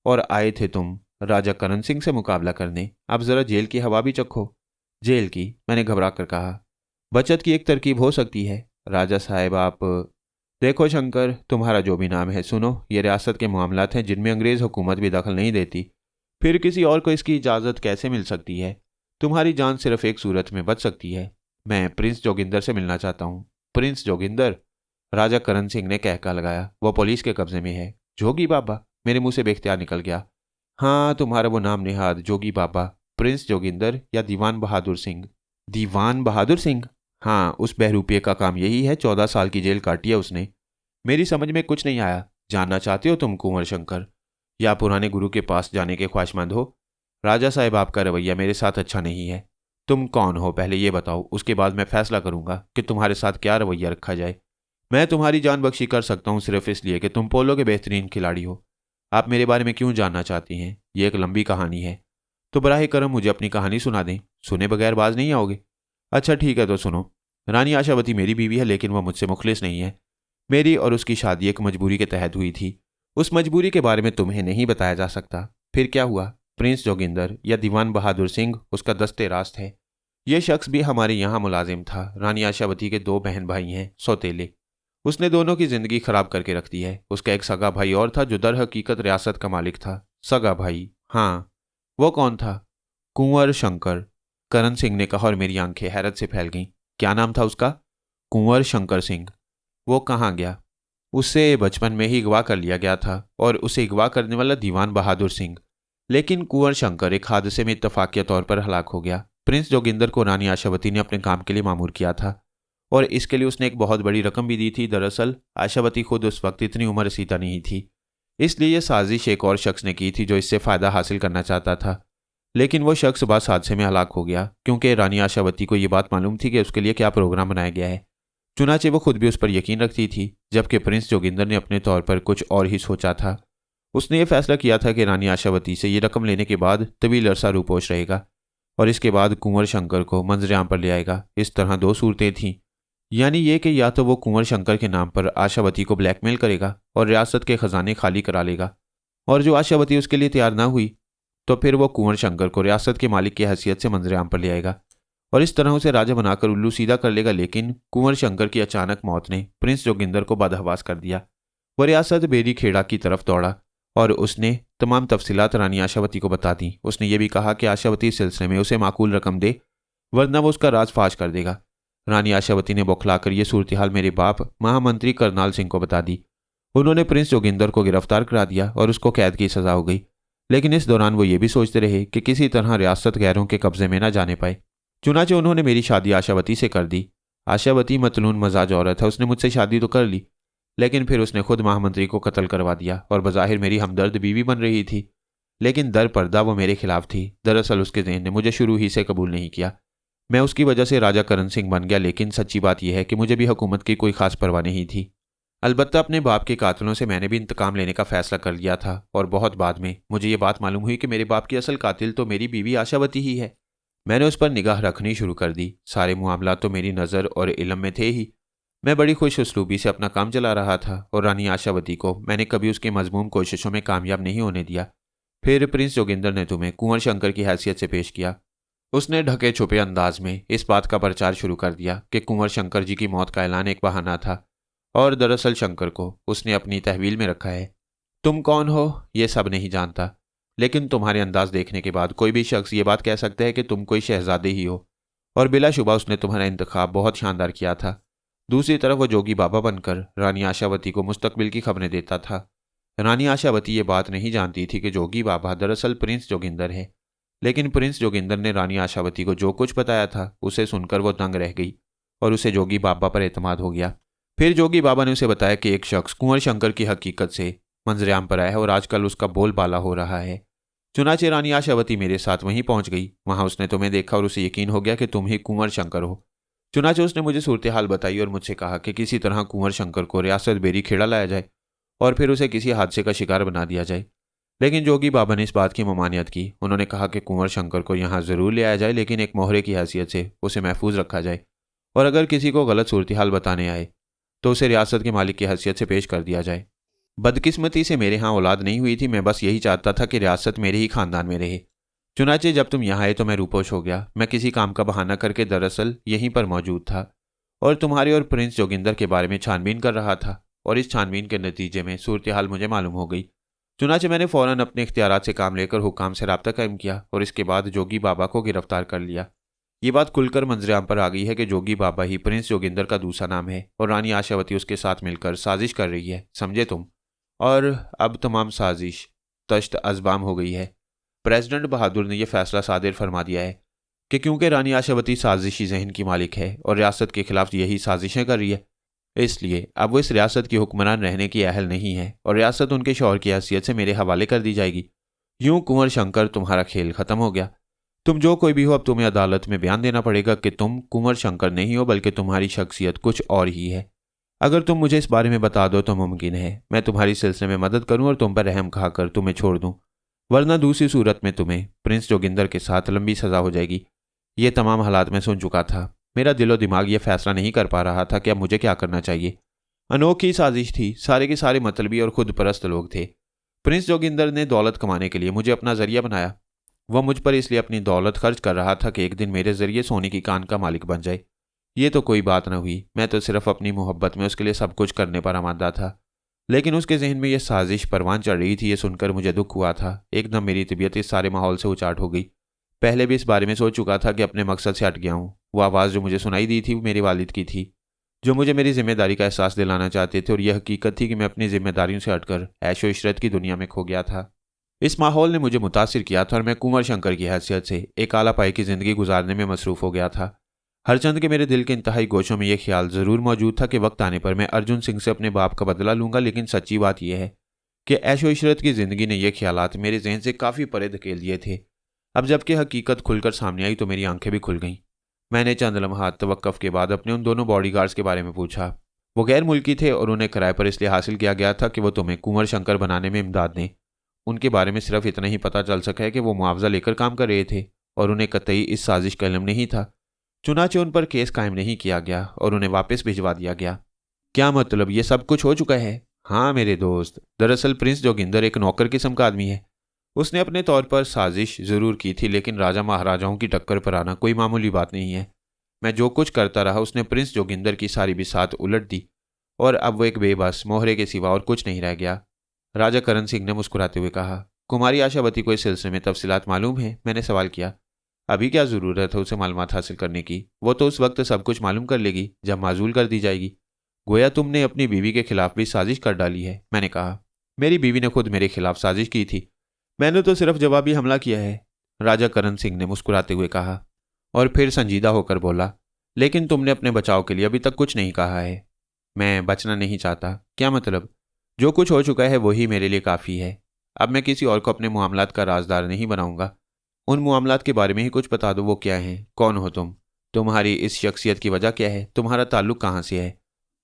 और आए थे तुम राजा करण सिंह से मुकाबला करने। अब जरा जेल की हवा भी चखो। जेल की? मैंने घबरा कर कहा। बचत की एक तरकीब हो सकती है। राजा साहब आप? देखो शंकर, तुम्हारा जो भी नाम है, सुनो, ये रियासत के मामलात हैं जिनमें अंग्रेज़ हुकूमत भी दखल नहीं देती। फिर किसी और को इसकी इजाज़त कैसे मिल सकती है? तुम्हारी जान सिर्फ एक सूरत में बच सकती है। मैं प्रिंस जोगिंदर से मिलना चाहता हूँ। प्रिंस जोगिंदर? राजा करण सिंह ने कहका लगाया। वो पुलिस के कब्जे में है। जोगी बाबा? मेरे मुंह से बेख्तियार निकल गया। हाँ, तुम्हारा वो नाम निहाद, जोगी बाबा। प्रिंस जोगिंदर या दीवान बहादुर सिंह? दीवान बहादुर सिंह? हाँ, उस बहरूपिये का काम यही है। 14 साल की जेल काटी है उसने। मेरी समझ में कुछ नहीं आया। जानना चाहते हो तुम कुंवर शंकर, या पुराने गुरु के पास जाने के ख्वाहिशमंद हो? राजा साहब आपका रवैया मेरे साथ अच्छा नहीं है। तुम कौन हो पहले ये बताओ, उसके बाद मैं फैसला करूंगा कि तुम्हारे साथ क्या रवैया रखा जाए। मैं तुम्हारी जान बख्शी कर सकता हूँ सिर्फ इसलिए कि तुम पोलो के बेहतरीन खिलाड़ी हो। आप मेरे बारे में क्यों जानना चाहती हैं? ये एक लंबी कहानी है। तो बराह करम मुझे अपनी कहानी सुना दें। सुने बगैर बाज नहीं आओगे? अच्छा ठीक है तो सुनो। रानी आशावती मेरी बीवी है, लेकिन वह मुझसे मुखलिस नहीं है। मेरी और उसकी शादी एक मजबूरी के तहत हुई थी। उस मजबूरी के बारे में तुम्हें नहीं बताया जा सकता। फिर क्या हुआ? प्रिंस जोगिंदर या दीवान बहादुर सिंह उसका दस्ते रास्त है। यह शख्स भी हमारे यहाँ मुलाजिम था। रानी आशावती के 2 बहन भाई हैं, सौतेले। उसने दोनों की जिंदगी खराब करके रख दी है। उसका एक सगा भाई और था जो दर हकीकत रियासत का मालिक था। सगा भाई? हाँ। वो कौन था? कुंवर शंकर, करण सिंह ने कहा और मेरी आंखें हैरत से फैल गईं। क्या नाम था उसका? कुंवर शंकर सिंह। वो कहाँ गया? उसे बचपन में ही अगवा कर लिया गया था, और उसे अगवा करने वाला दीवान बहादुर सिंह। लेकिन कुंवर शंकर एक हादसे में इत्तफाकिया तौर पर हलाक हो गया। प्रिंस जोगिंदर को रानी आशावती ने अपने काम के लिए मामूर किया था और इसके लिए उसने एक बहुत बड़ी रकम भी दी थी। दरअसल आशावती खुद उस वक्त इतनी उम्र रसीदा नहीं थी, इसलिए यह साजिश एक और शख्स ने की थी जो इससे फ़ायदा हासिल करना चाहता था। लेकिन वो शख्स बस हादसे में हलाक हो गया, क्योंकि रानी आशावती को ये बात मालूम थी कि उसके लिए क्या प्रोग्राम बनाया गया है। चुनाचे वो खुद भी उस पर यकीन रखती थी, जबकि प्रिंस जोगिंदर ने अपने तौर पर कुछ और ही सोचा था। उसने ये फैसला किया था कि रानी आशावती से ये रकम लेने के बाद तवील अरसा रूपोश रहेगा और इसके बाद कुंवर शंकर को मंजरेआम पर ले आएगा। इस तरह दो सूरतें थीं, यानी ये कि या तो वो कुंवर शंकर के नाम पर आशावती को ब्लैकमेल करेगा और रियासत के खजाने खाली करा लेगा, और जो आशावती उसके लिए तैयार ना हुई तो फिर वो कुंवर शंकर को रियासत के मालिक की हैसियत से मंजरेआम पर ले आएगा और इस तरह उसे राजा बनाकर उल्लू सीधा कर लेगा। लेकिन कुंवर शंकर की अचानक मौत ने प्रिंस जोगिंदर को बदहवास कर दिया। वह रियासत बेरी खेड़ा की तरफ दौड़ा और उसने तमाम तफसीलात रानी आशावती को बता दी। उसने ये भी कहा कि आशावती इस सिलसिले में उसे माकूल रकम दे, वरना वो उसका राज फाश कर देगा। रानी आशावती ने बौखलाकर ये सूरत हाल मेरे बाप महामंत्री करनाल सिंह को बता दी। उन्होंने प्रिंस जोगिंदर को गिरफ्तार करा दिया और उसको कैद की सजा हो गई। लेकिन इस दौरान वो ये भी सोचते रहे कि किसी तरह रियासत गैरों के कब्जे में ना जाने पाए। चुनाचे उन्होंने मेरी शादी आशावती से कर दी। आशावती मतलून मजाज औरत है, उसने मुझसे शादी तो कर ली, लेकिन फिर उसने खुद महामंत्री को कत्ल करवा दिया और बज़ाहिर मेरी हमदर्द बीवी बन रही थी, लेकिन दर पर्दा वो मेरे खिलाफ थी। दरअसल उसके ज़हन ने मुझे शुरू ही से कबूल नहीं किया। मैं उसकी वजह से राजा करण सिंह बन गया, लेकिन सच्ची बात यह है कि मुझे भी हुकूमत की कोई खास परवाह नहीं थी। अलबत्ता अपने बाप के कातलों से मैंने भी इंतकाम लेने का फैसला कर लिया था, और बहुत बाद में मुझे ये बात मालूम हुई कि मेरे बाप की असल कातिल तो मेरी बीवी आशावती ही है। मैंने उस पर निगाह रखनी शुरू कर दी। सारे मामला तो मेरी नज़र और इल्म में थे ही। मैं बड़ी खुश उसलूबी से अपना काम चला रहा था और रानी आशावती को मैंने कभी उसकी मजमूम कोशिशों में कामयाब नहीं होने दिया। फिर प्रिंस जोगिंदर ने तुम्हें कुंवर शंकर की हैसियत से पेश किया। उसने ढके छुपे अंदाज में इस बात का प्रचार शुरू कर दिया कि कुंवर शंकर जी की मौत का ऐलान एक बहाना था, और दरअसल शंकर को उसने अपनी तहवील में रखा है। तुम कौन हो ये सब नहीं जानता, लेकिन तुम्हारे अंदाज देखने के बाद कोई भी शख्स ये बात कह सकता है कि तुम कोई शहजादे ही हो, और बिलाशुबा उसने तुम्हारा इंतखाब बहुत शानदार किया था। दूसरी तरफ वो जोगी बाबा बनकर रानी आशावती को मुस्तकबिल की खबरें देता था। रानी आशावती ये बात नहीं जानती थी कि जोगी बाबा दरअसल प्रिंस जोगिंदर है, लेकिन प्रिंस जोगिंदर ने रानी आशावती को जो कुछ बताया था उसे सुनकर वो दंग रह गई और उसे जोगी बाबा पर एतमाद हो गया। फिर जोगी बाबा ने उसे बताया कि एक शख्स कुंवर शंकर की हकीकत से मंजरेआम पर आया है और आजकल उसका बोलबाला हो रहा है। चुनाचे रानी आशावती मेरे साथ वहीं पहुंच गई। वहां उसने तुम्हें देखा और उसे यकीन हो गया कि तुम ही कुंवर शंकर हो। चुनाचे उसने मुझे सूरत हाल बताई और मुझसे कहा कि किसी तरह कुंवर शंकर को रियासत बेरी खेड़ा लाया जाए और फिर उसे किसी हादसे का शिकार बना दिया जाए। लेकिन जोगी बाबा ने इस बात की ममानियत की। उन्होंने कहा कि कुंवर शंकर को यहाँ ज़रूर ले आया जाए, लेकिन एक मोहरे की हैसियत से उसे महफूज रखा जाए, और अगर किसी को गलत सूरत हाल बताने आए तो उसे रियासत के मालिक की हैसियत से पेश कर दिया जाए। बदकिस्मती से मेरे यहाँ औलाद नहीं हुई थी। मैं बस यही चाहता था कि रियासत मेरे ही खानदान में रहे। चुनाचे जब तुम यहाँ आए तो मैं रूपोश हो गया। मैं किसी काम का बहाना करके दरअसल यहीं पर मौजूद था और तुम्हारे और प्रिंस जोगिंदर के बारे में छानबीन कर रहा था, और इस छानबीन के नतीजे में सूरत हाल मुझे मालूम हो गई। चुनाचे मैंने फ़ौरन अपने इख्तियारात से काम लेकर हुकाम से रब्ता कायम किया और इसके बाद जोगी बाबा को गिरफ्तार कर लिया। ये बात खुलकर मंजरेआम पर आ गई है कि जोगी बाबा ही प्रिंस जोगिंदर का दूसरा नाम है और रानी आशावती उसके साथ मिलकर साजिश कर रही है, समझे तुम। और अब तमाम साजिश तश्त अज़बाम हो गई है। प्रेसिडेंट बहादुर ने यह फैसला सादिर फरमा दिया है कि क्योंकि रानी आशावती साजिशी जहन की मालिक है और रियासत के खिलाफ यही साजिशें कर रही है, इसलिए अब वो इस रियासत की हुक्मरान रहने की अहल नहीं है और रियासत उनके शौहर की हैसियत से मेरे हवाले कर दी जाएगी। यूं कुंवर शंकर तुम्हारा खेल खत्म हो गया। तुम जो कोई भी हो, अब तुम्हें अदालत में बयान देना पड़ेगा कि तुम कुंवर शंकर नहीं हो, बल्कि तुम्हारी शख्सियत कुछ और ही है। अगर तुम मुझे इस बारे में बता दो तो मुमकिन है मैं तुम्हारी सिलसिले में मदद करूं और तुम पर रहम खाकर तुम्हें छोड़ दूं, वरना दूसरी सूरत में तुम्हें प्रिंस जोगिंदर के साथ लंबी सज़ा हो जाएगी। ये तमाम हालात मैं सुन चुका था। मेरा दिलो दिमाग ये फैसला नहीं कर पा रहा था कि अब मुझे क्या करना चाहिए। अनोखी साजिश थी। सारे के सारे मतलबी और खुद परस्त लोग थे। प्रिंस जोगिंदर ने दौलत कमाने के लिए मुझे अपना जरिया बनाया। वह मुझ पर इसलिए अपनी दौलत खर्च कर रहा था कि एक दिन मेरे जरिए सोने की कान का मालिक बन जाए। ये तो कोई बात न हुई। मैं तो सिर्फ अपनी मोहब्बत में उसके लिए सब कुछ करने पर आमादा था, लेकिन उसके जहन में यह साजिश परवान चढ़ रही थी। ये सुनकर मुझे दुख हुआ था। एकदम मेरी तबीयत इस सारे माहौल से उचाट हो गई। पहले भी इस बारे में सोच चुका था कि अपने मकसद से हट गया हूँ। वो आवाज़ जो मुझे सुनाई दी थी वो मेरे वालिद की थी, जो मुझे मेरी जिम्मेदारी का एहसास दिलाना चाहते थे, और यह हकीकत थी कि मैं अपनी जिम्मेदारियों से हटकर ऐशो इशरत की दुनिया में खो गया था। इस माहौल ने मुझे मुतासिर किया था और मैं कुंवर शंकर की हैसियत से एक आला पाई की ज़िंदगी गुजारने में मसरूफ़ हो गया था। हरचंद के मेरे दिल के इंतहाई गोशों में यह ख्याल जरूर मौजूद था कि वक्त आने पर मैं अर्जुन सिंह से अपने बाप का बदला लूंगा, लेकिन सच्ची बात यह है कि ऐशो इशरत की जिंदगी ने यह ख्यालात मेरे जहन से काफ़ी परे धकेल दिए थे। अब जबकि हकीकत खुलकर सामने आई तो मेरी आंखें भी खुल गईं। मैंने चंद लम्हात तवक्कुफ के बाद अपने उन दोनों बॉडीगार्ड्स के बारे में पूछा। वो गैर मुल्की थे और उन्हें किराए पर इसलिए हासिल किया गया था कि वो तुम्हें कुंवर शंकर बनाने में इमदाद दें। उनके बारे में सिर्फ इतना ही पता चल सका है कि वो मुआवजा लेकर काम कर रहे थे और उन्हें कतई इस साजिश का इल्म नहीं था। चुनाचे उन पर केस कायम नहीं किया गया और उन्हें वापस भिजवा दिया गया। क्या मतलब ये सब कुछ हो चुका है? हाँ मेरे दोस्त, दरअसल प्रिंस जोगिंदर एक नौकर किस्म का आदमी है। उसने अपने तौर पर साजिश जरूर की थी, लेकिन राजा महाराजाओं की टक्कर पर आना कोई मामूली बात नहीं है। मैं जो कुछ करता रहा उसने प्रिंस जोगिंदर की सारी बिसात उलट दी और अब वो एक बेबस मोहरे के सिवा और कुछ नहीं रह गया। राजा करण सिंह ने मुस्कुराते हुए कहा। कुमारी आशावती को इस सिलसिले में तफसीलात मालूम है? मैंने सवाल किया। अभी क्या ज़रूरत है उसे मालूमात हासिल करने की? वो तो उस वक्त सब कुछ मालूम कर लेगी जब माजूल कर दी जाएगी। गोया तुमने अपनी बीवी के खिलाफ भी साजिश कर डाली है। मैंने कहा। मेरी बीवी ने खुद मेरे खिलाफ साजिश की थी, मैंने तो सिर्फ जवाबी हमला किया है, राजा करण सिंह ने मुस्कुराते हुए कहा और फिर संजीदा होकर बोला। लेकिन तुमने अपने बचाव के लिए अभी तक कुछ नहीं कहा है। मैं बचना नहीं चाहता। क्या मतलब? जो कुछ हो चुका है वही मेरे लिए काफ़ी है। अब मैं किसी और को अपने मामलात का राजदार नहीं बनाऊंगा। उन मामलात के बारे में ही कुछ बता दो। वो क्या हैं? कौन हो तुम? तुम्हारी इस शख्सियत की वजह क्या है? तुम्हारा ताल्लुक कहाँ से है?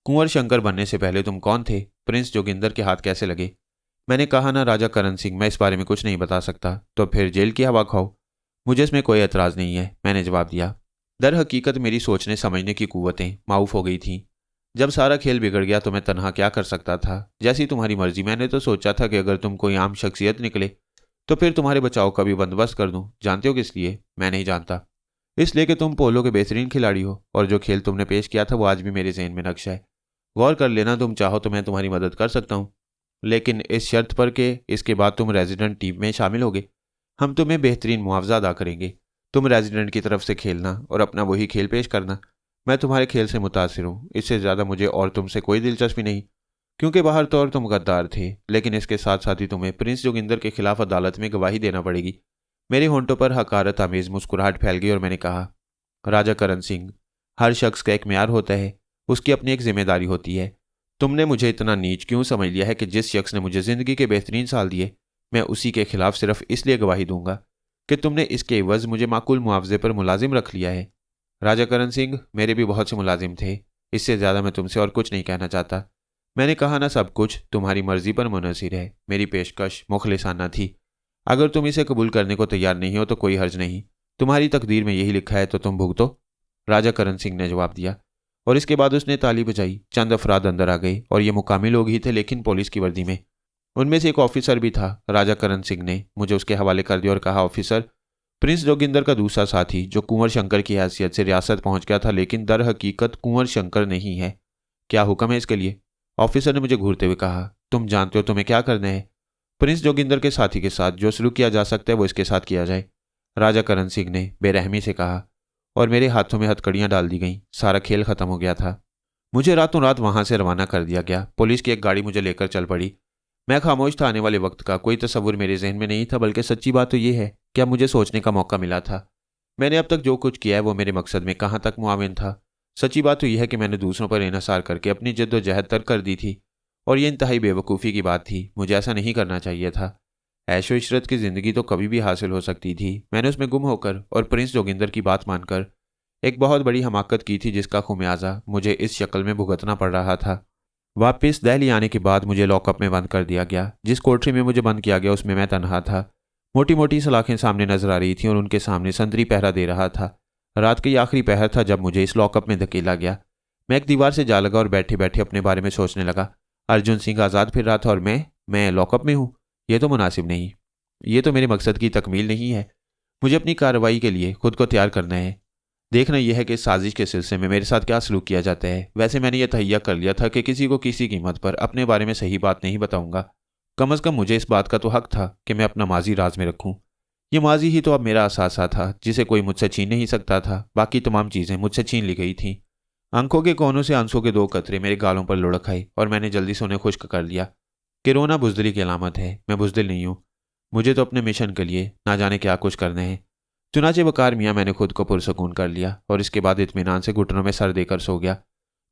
कुंवर शंकर बनने से पहले तुम कौन थे? प्रिंस जोगिंदर के हाथ कैसे लगे? मैंने कहा ना राजा करण सिंह, मैं इस बारे में कुछ नहीं बता सकता। तो फिर जेल की हवा खाओ, मुझे इसमें कोई एतराज़ नहीं है, मैंने जवाब दिया। दर हकीकत मेरी सोचने समझने की कुव्वतें माऊफ हो गई थीं। जब सारा खेल बिगड़ गया तो मैं तन्हा क्या कर सकता था? जैसी तुम्हारी मर्जी। मैंने तो सोचा था कि अगर तुम कोई आम शख्सियत निकले तो फिर तुम्हारे बचाव का भी बंदोबस्त कर दूं। जानते हो किस लिए? मैं नहीं जानता। इसलिए कि तुम पोलो के बेहतरीन खिलाड़ी हो और जो खेल तुमने पेश किया था वो आज भी मेरे जहन में नक्श है। गौर कर लेना, तुम चाहो तो मैं तुम्हारी मदद कर सकता हूँ, लेकिन इस शर्त पर कि इसके बाद तुम रेजिडेंट टीम में शामिल होगे। हम तुम्हें बेहतरीन मुआवजा अदा करेंगे। तुम रेजिडेंट की तरफ से खेलना और अपना वही खेल पेश करना। मैं तुम्हारे खेल से मुतासिर हूँ, इससे ज़्यादा मुझे और तुमसे कोई दिलचस्पी नहीं, क्योंकि बाहर तौर तुम गद्दार थे, लेकिन इसके साथ साथ ही तुम्हें प्रिंस जोगिंदर के खिलाफ अदालत में गवाही देना पड़ेगी। मेरे होंठों पर हकारत आमेज मुस्कुराहट फैल गई और मैंने कहा। राजा करण सिंह, हर शख्स का एक म्यार होता है, उसकी अपनी एक जिम्मेदारी होती है। तुमने मुझे इतना नीच क्यों समझ लिया है कि जिस शख्स ने मुझे ज़िंदगी के बेहतरीन साल दिए मैं उसी के खिलाफ सिर्फ इसलिए गवाही दूंगा कि तुमने इसके एवज मुझे माकूल मुआवजे पर मुलाजिम रख लिया है? राजा करण सिंह, मेरे भी बहुत से मुलाजिम थे, इससे ज़्यादा मैं तुमसे और कुछ नहीं कहना चाहता। मैंने कहा ना, सब कुछ तुम्हारी मर्जी पर मुनहसिर है। मेरी पेशकश मुखलिसाना थी। अगर तुम इसे कबूल करने को तैयार नहीं हो तो कोई हर्ज नहीं, तुम्हारी तकदीर में यही लिखा है तो तुम भुगतो, राजा करण सिंह ने जवाब दिया। और इसके बाद उसने ताली बजाई। चंद अफराद अंदर आ गए और ये मुकामी लोग ही थे, लेकिन पुलिस की वर्दी में। उनमें से एक ऑफिसर भी था। राजा करण सिंह ने मुझे उसके हवाले कर दिया और कहा, ऑफिसर, प्रिंस जोगिंदर का दूसरा साथी जो कुंवर शंकर की हैसियत से रियासत पहुंच गया था, लेकिन दर हकीकत कुंवर शंकर नहीं है। क्या हुक्म है इसके लिए? ऑफिसर ने मुझे घूरते हुए कहा। तुम जानते हो तुम्हें क्या करना है। प्रिंस जोगिंदर के साथी के साथ जो सलूक किया जा सकता है वो इसके साथ किया जाए, राजा करण सिंह ने बेरहमी से कहा। और मेरे हाथों में हथकड़ियां डाल दी गईं। सारा खेल खत्म हो गया था। मुझे रातों रात वहां से रवाना कर दिया गया। पुलिस की एक गाड़ी मुझे लेकर चल पड़ी। मैं खामोश था। आने वाले वक्त का कोई तस्वुर मेरे जहन में नहीं था, बल्कि सच्ची बात तो यह है कि अब मुझे सोचने का मौका मिला था। मैंने अब तक जो कुछ किया है वो मेरे मकसद में कहाँ तक मुआविन था। सच्ची बात तो यह है कि मैंने दूसरों पर इन्हिसार करके अपनी जद्दोजहद तर्क कर दी थी, और यह इंतहाई बेवकूफ़ी की बात थी। मुझे ऐसा नहीं करना चाहिए था। ऐशो इशरत की ज़िंदगी तो कभी भी हासिल हो सकती थी। मैंने उसमें गुम होकर और प्रिंस जोगिंदर की बात मानकर एक बहुत बड़ी हमाकत की थी, जिसका खुमियाजा मुझे इस शक्ल में भुगतना पड़ रहा था। वापस दिल्ली आने के बाद मुझे लॉकअप में बंद कर दिया गया। जिस कोठरी में मुझे बंद किया गया उसमें मैं तन्हा था। मोटी मोटी सलाखें सामने नजर आ रही थीं और उनके सामने संतरी पहरा दे रहा था। रात के आखिरी पहर था जब मुझे इस लॉकअप में धकेला गया। मैं एक दीवार से जा लगा और बैठे बैठे अपने बारे में सोचने लगा। अर्जुन सिंह आज़ाद फिर रहा था और मैं लॉकअप में हूँ। ये तो मुनासिब नहीं। ये तो मेरे मकसद की तकमील नहीं है। मुझे अपनी कार्रवाई के लिए खुद को तैयार करना है। देखना यह है कि साजिश के सिलसिले में मेरे साथ क्या सलूक किया जाता है। वैसे मैंने यह तहैया कर लिया था कि किसी को किसी कीमत पर अपने बारे में सही बात नहीं बताऊंगा। कम अज़ कम मुझे इस बात का तो हक था कि मैं अपना माजी राज में रखूं। ये माजी ही तो अब मेरा असासा था, जिसे कोई मुझसे छीन नहीं सकता था। बाकी तमाम चीज़ें मुझसे छीन ली गई थीं। आंखों के कोनों से आंसू के 2 कतरे मेरे गालों पर लुढ़क आए और मैंने जल्दी से उन्हें खुश्क कर लिया। कि रोना बुज़दिली की अलामत है। मैं बुज़दिल नहीं हूँ। मुझे तो अपने मिशन के लिए ना जाने क्या कुछ करना है। चुनाचे वकार मियाँ मैंने खुद को पुरसकून कर लिया और इसके बाद इत्मीनान से घुटनों में सर देकर सो गया।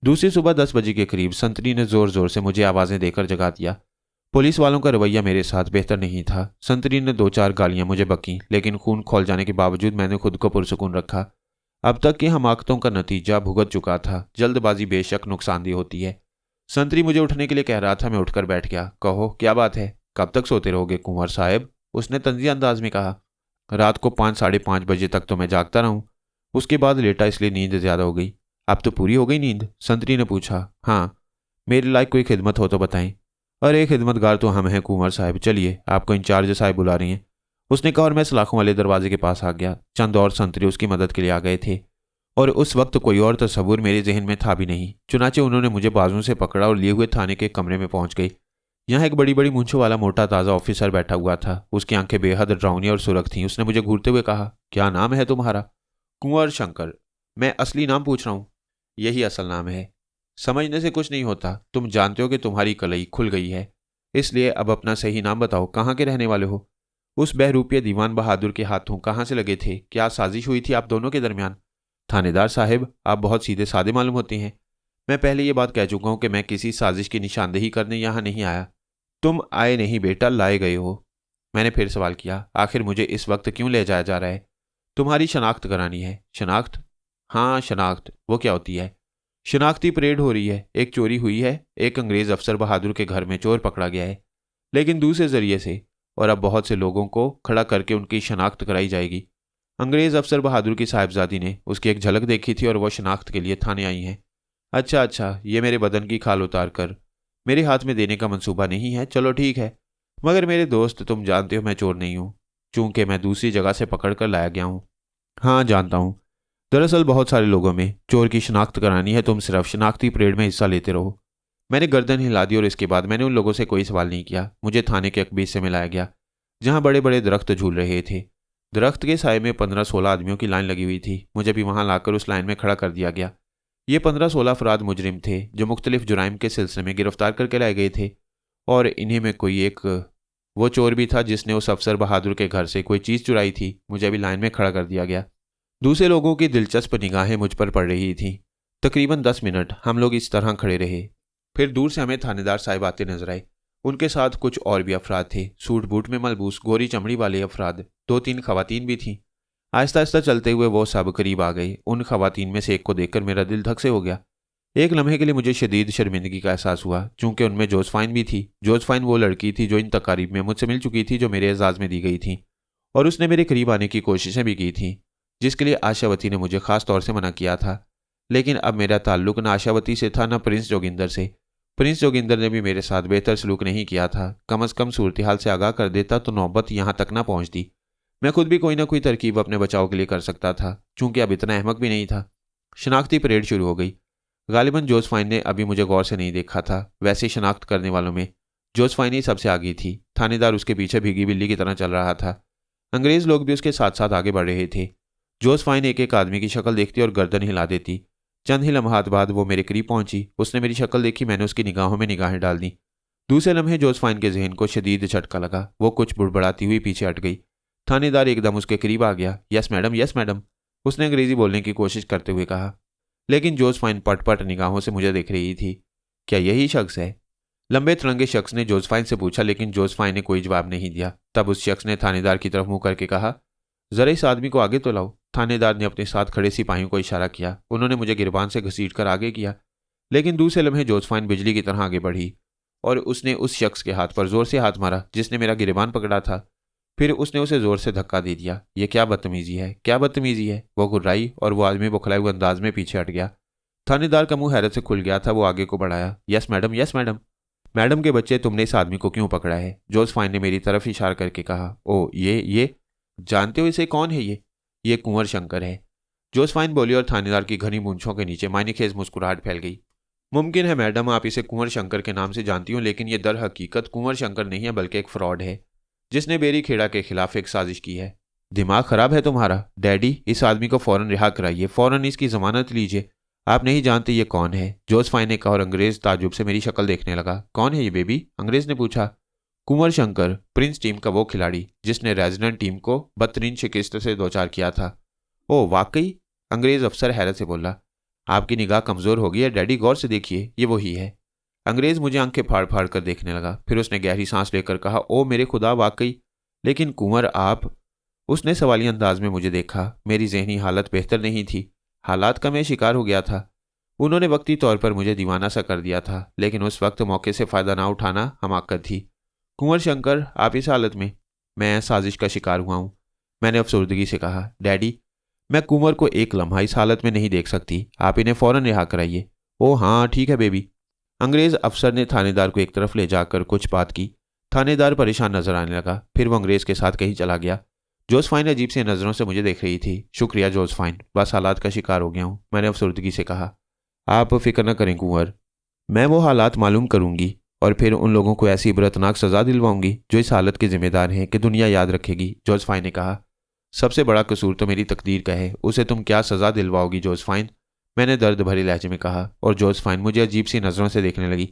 दूसरी सुबह 10 बजे के करीब संतरी ने जोर जोर से मुझे आवाज़ें देकर जगा दिया। पुलिस वालों का रवैया मेरे साथ बेहतर नहीं था। संतरी ने 2-4 गालियां मुझे बकीं, लेकिन खून खौल जाने के बावजूद मैंने खुद को पुरसुकून रखा। अब तक की हमाकतों का नतीजा भुगत चुका था। जल्दबाजी बेशक नुकसानदेह होती है। संतरी मुझे उठने के लिए कह रहा था, मैं उठकर बैठ गया। कहो क्या बात है, कब तक सोते रहोगे कुंवर साहब? उसने तंजिया अंदाज में कहा। रात को 5-5:30 बजे तक तो मैं जागता रहूं, उसके बाद लेटा, इसलिए नींद ज्यादा हो गई। अब तो पूरी हो गई नींद? संतरी ने पूछा। हाँ, मेरे लायक कोई खिदमत हो तो बताएं। अरे खिदमतगार तो हम हैं कुंवर साहब, चलिए आपको इंचार्ज साहब बुला रही हैं, उसने कहा और मैं सलाखों वाले दरवाजे के पास आ गया। चंद और संतरी उसकी मदद के लिए आ गए थे और उस वक्त कोई और तस्वुर मेरे जहन में था भी नहीं। चुनाचे उन्होंने मुझे बाजुओं से पकड़ा और लिए हुए थाने के कमरे में पहुंच गई। यहाँ एक बड़ी बड़ी मूंछों वाला मोटा ताज़ा ऑफिसर बैठा हुआ था। उसकी आंखें बेहद डरावनी और सुरख थीं। उसने मुझे घूरते हुए कहा, क्या नाम है तुम्हारा? कुंवर शंकर। मैं असली नाम पूछ रहा हूँ। यही असल नाम है। समझने से कुछ नहीं होता। तुम जानते हो कि तुम्हारी कलई खुल गई है, इसलिए अब अपना सही नाम बताओ। कहाँ के रहने वाले हो? उस बहरूपिये दीवान बहादुर के हाथों कहाँ से लगे थे? क्या साजिश हुई थी आप दोनों के दरमियान? थानेदार साहिब, आप बहुत सीधे सादे मालूम होते हैं। मैं पहले ये बात कह चुका हूं कि मैं किसी साजिश की निशानदेही करने यहां नहीं आया। तुम आए नहीं बेटा, लाए गए हो। मैंने फिर सवाल किया, आखिर मुझे इस वक्त क्यों ले जाया जा रहा है? तुम्हारी शनाख्त करानी है। शनाख्त? हाँ शनाख्त। वो क्या होती है? शनाख्ती परेड हो रही है। एक चोरी हुई है। एक अंग्रेज अफसर बहादुर के घर में चोर पकड़ा गया है, लेकिन दूसरे जरिए से, और अब बहुत से लोगों को खड़ा करके उनकी शनाख्त कराई जाएगी। अंग्रेज अफसर बहादुर की साहिबजादी ने उसकी एक झलक देखी थी और वह शनाख्त के लिए थाने आई हैं। अच्छा अच्छा, ये मेरे बदन की खाल उतार कर मेरे हाथ में देने का मंसूबा नहीं है। चलो ठीक है, मगर मेरे दोस्त, तुम जानते हो मैं चोर नहीं हूं, चूंकि मैं दूसरी जगह से पकड़ कर लाया गया हूं। हाँ जानता हूं। दरअसल बहुत सारे लोगों में चोर की शनाख्त करानी है, तुम सिर्फ शनाख्ती परेड में हिस्सा लेते रहो। मैंने गर्दन हिला दी और इसके बाद मैंने उन लोगों से कोई सवाल नहीं किया। मुझे थाने के अकबीस से मिलाया गया, जहां बड़े बड़े दरख्त झूल रहे थे। दरख्त के साए में 15-16 आदमियों की लाइन लगी हुई थी। मुझे भी वहां लाकर उस लाइन में खड़ा कर दिया गया। ये 15-16 अफराद मुजरिम थे जो मुख्तलिफ जुराइम के सिलसिले में गिरफ्तार करके लाए गए थे, और इन्हीं में कोई एक वो चोर भी था जिसने उस अफसर बहादुर के घर से कोई चीज़ चुराई थी। मुझे भी लाइन में खड़ा कर दिया गया। दूसरे लोगों की दिलचस्प निगाहें मुझ पर पड़ रही थीं। तकरीबन 10 मिनट हम लोग इस तरह खड़े रहे। फिर दूर से हमें थानेदार साहब आते नजर आए। उनके साथ कुछ और भी अफराद थे, सूट बूट में मलबूस गोरी चमड़ी वाले अफराद। 2-3 खवातीन भी थीं। आहिस्ता आहिस्ता चलते हुए वो सब करीब आ गए। उन खवातीन में से एक को देखकर मेरा दिल धक से हो गया। एक लम्हे के लिए मुझे शदीद शर्मिंदगी का एहसास हुआ, चूंकि उनमें जोज़फाइन भी थी। जोज़फाइन वो लड़की थी जो इन तकारीब में मुझसे मिल चुकी थी, जो मेरे एजाज़ में दी गई थी, और उसने मेरे करीब आने की कोशिशें भी की थीं, जिसके लिए आशावती ने मुझे खास तौर से मना किया था। लेकिन अब मेरा ताल्लुक न आशावती से था, न प्रिंस जोगिंदर से। प्रिंस जोगिंदर ने भी मेरे साथ बेहतर सलूक नहीं किया था। कम अज़ कम सूरत हाल से आगाह कर देता तो नौबत यहाँ तक ना पहुँचती। मैं खुद भी कोई ना कोई तरकीब अपने बचाव के लिए कर सकता था, चूंकि अब इतना अहमक भी नहीं था। शनाख्ती परेड शुरू हो गई। गालिबन जोज़फाइन ने अभी मुझे गौर से नहीं देखा था। वैसे शनाख्त करने वालों में जोज़फाइन ही सबसे आगे थी। थानेदार उसके पीछे भीगी बिल्ली की तरह चल रहा था। अंग्रेज लोग भी उसके साथ साथ आगे बढ़ रहे थे। जोज़फाइन एक एक आदमी की शक्ल देखती और गर्दन हिला देती। चंद ही लम्हात बाद वो मेरे करीब पहुंची। उसने मेरी शक्ल देखी, मैंने उसकी निगाहों में निगाहें डाल दी। दूसरे लम्हे जोज़फाइन के जहन को शदीद झटका लगा। वो कुछ बुड़बड़ाती हुई पीछे हट गई। थानेदार एकदम उसके करीब आ गया। यस मैडम, उसने अंग्रेजी बोलने की कोशिश करते हुए कहा, लेकिन जोज़फाइन पट निगाहों से मुझे देख रही थी। क्या यही शख्स है? लंबे तिरंगे शख्स ने जोज़फाइन से पूछा, लेकिन जोज़फाइन ने कोई जवाब नहीं दिया। तब उस शख्स ने थानेदार की तरफ मुंह करके कहा, जरा इस आदमी को आगे तो लाओ। थानेदार ने अपने साथ खड़े सिपाहियों को इशारा किया। उन्होंने मुझे गिरबान से घसीट कर आगे किया, लेकिन दूसरे लम्हे जोज़फाइन बिजली की तरह आगे बढ़ी और उसने उस शख्स के हाथ पर जोर से हाथ मारा जिसने मेरा गिरबान पकड़ा था। फिर उसने उसे जोर से धक्का दे दिया। यह क्या बदतमीजी है, क्या बदतमीजी है? वो घुर्राई और वो आदमी बौखलाए हुए अंदाज में पीछे हट गया। थानेदार का मुंह हैरत से खुल गया था। वो आगे को बढ़ाया। Yes madam. मैडम के बच्चे, तुमने इस आदमी को क्यों पकड़ा है? जोज़फाइन ने मेरी तरफ इशारा करके कहा। ओ ये जानते हो इसे? कौन है ये कुंवर शंकर है। जोज़फाइन बोली और थानेदार की घनी मूंछों के नीचे मायनेखेज मुस्कुराहट फैल गई। मुमकिन है मैडम आप इसे कुंवर शंकर के नाम से जानती हो, लेकिन यह दर हकीकत कुंवर शंकर नहीं है, बल्कि एक फ्रॉड है जिसने बेरी खेड़ा के खिलाफ एक साजिश की है। दिमाग खराब है तुम्हारा? डैडी, इस आदमी को फौरन रिहा कराइए, फौरन इसकी जमानत लीजिए। आप नहीं जानते ये कौन है? जोज़फाइन ने कहा और अंग्रेज ताजुब से मेरी शक्ल देखने लगा। कौन है ये बेबी? अंग्रेज ने पूछा। कुंवर शंकर, प्रिंस टीम का वो खिलाड़ी जिसने रेजिडेंट टीम को बदतरीन शिकस्त से दो चार किया था। ओ वाकई? अंग्रेज अफसर हैरत से बोला। आपकी निगाह कमजोर हो गई है डैडी, गौर से देखिए, ये वही है। अंग्रेज मुझे आंखें फाड़ फाड़ कर देखने लगा। फिर उसने गहरी सांस लेकर कहा, ओ मेरे खुदा, वाकई? लेकिन कुंवर आप? उसने सवाली अंदाज में मुझे देखा। मेरी जहनी हालत बेहतर नहीं थी। हालात का मैं शिकार हो गया था। उन्होंने वक्ती तौर पर मुझे दीवाना सा कर दिया था, लेकिन उस वक्त मौके से फ़ायदा ना उठाना हमाकत थी। कुंवर शंकर, आप इस हालत में? मैं साजिश का शिकार हुआ हूँ, मैंने अफसरदगी से कहा। डैडी, मैं कुंवर को एक लम्हा इस हालत में नहीं देख सकती। आप इन्हें फ़ौरन रिहा कराइए। ओ हाँ ठीक है बेबी। अंग्रेज़ अफसर ने थानेदार को एक तरफ ले जाकर कुछ बात की। थानेदार परेशान नजर आने लगा। फिर वो अंग्रेज़ के साथ कहीं चला गया। जोसफाइन अजीब सी नज़रों से मुझे देख रही थी। शुक्रिया जोसफाइन, बस हालात का शिकार हो गया हूँ, मैंने अफसरदगी से कहा। आप फिक्र न करें कुंवर, मैं वो हालात मालूम करूंगी और फिर उन लोगों को ऐसी इबरतनाक सज़ा दिलवाऊंगी जो इस हालत के जिम्मेदार हैं कि दुनिया याद रखेगी, जोसफाइन ने कहा। सबसे बड़ा कसूर तो मेरी तकदीर का है, उसे तुम क्या सज़ा दिलवाओगी जोसफाइन? मैंने दर्द भरे लहजे में कहा, और जोसफाइन मुझे अजीब सी नज़रों से देखने लगी।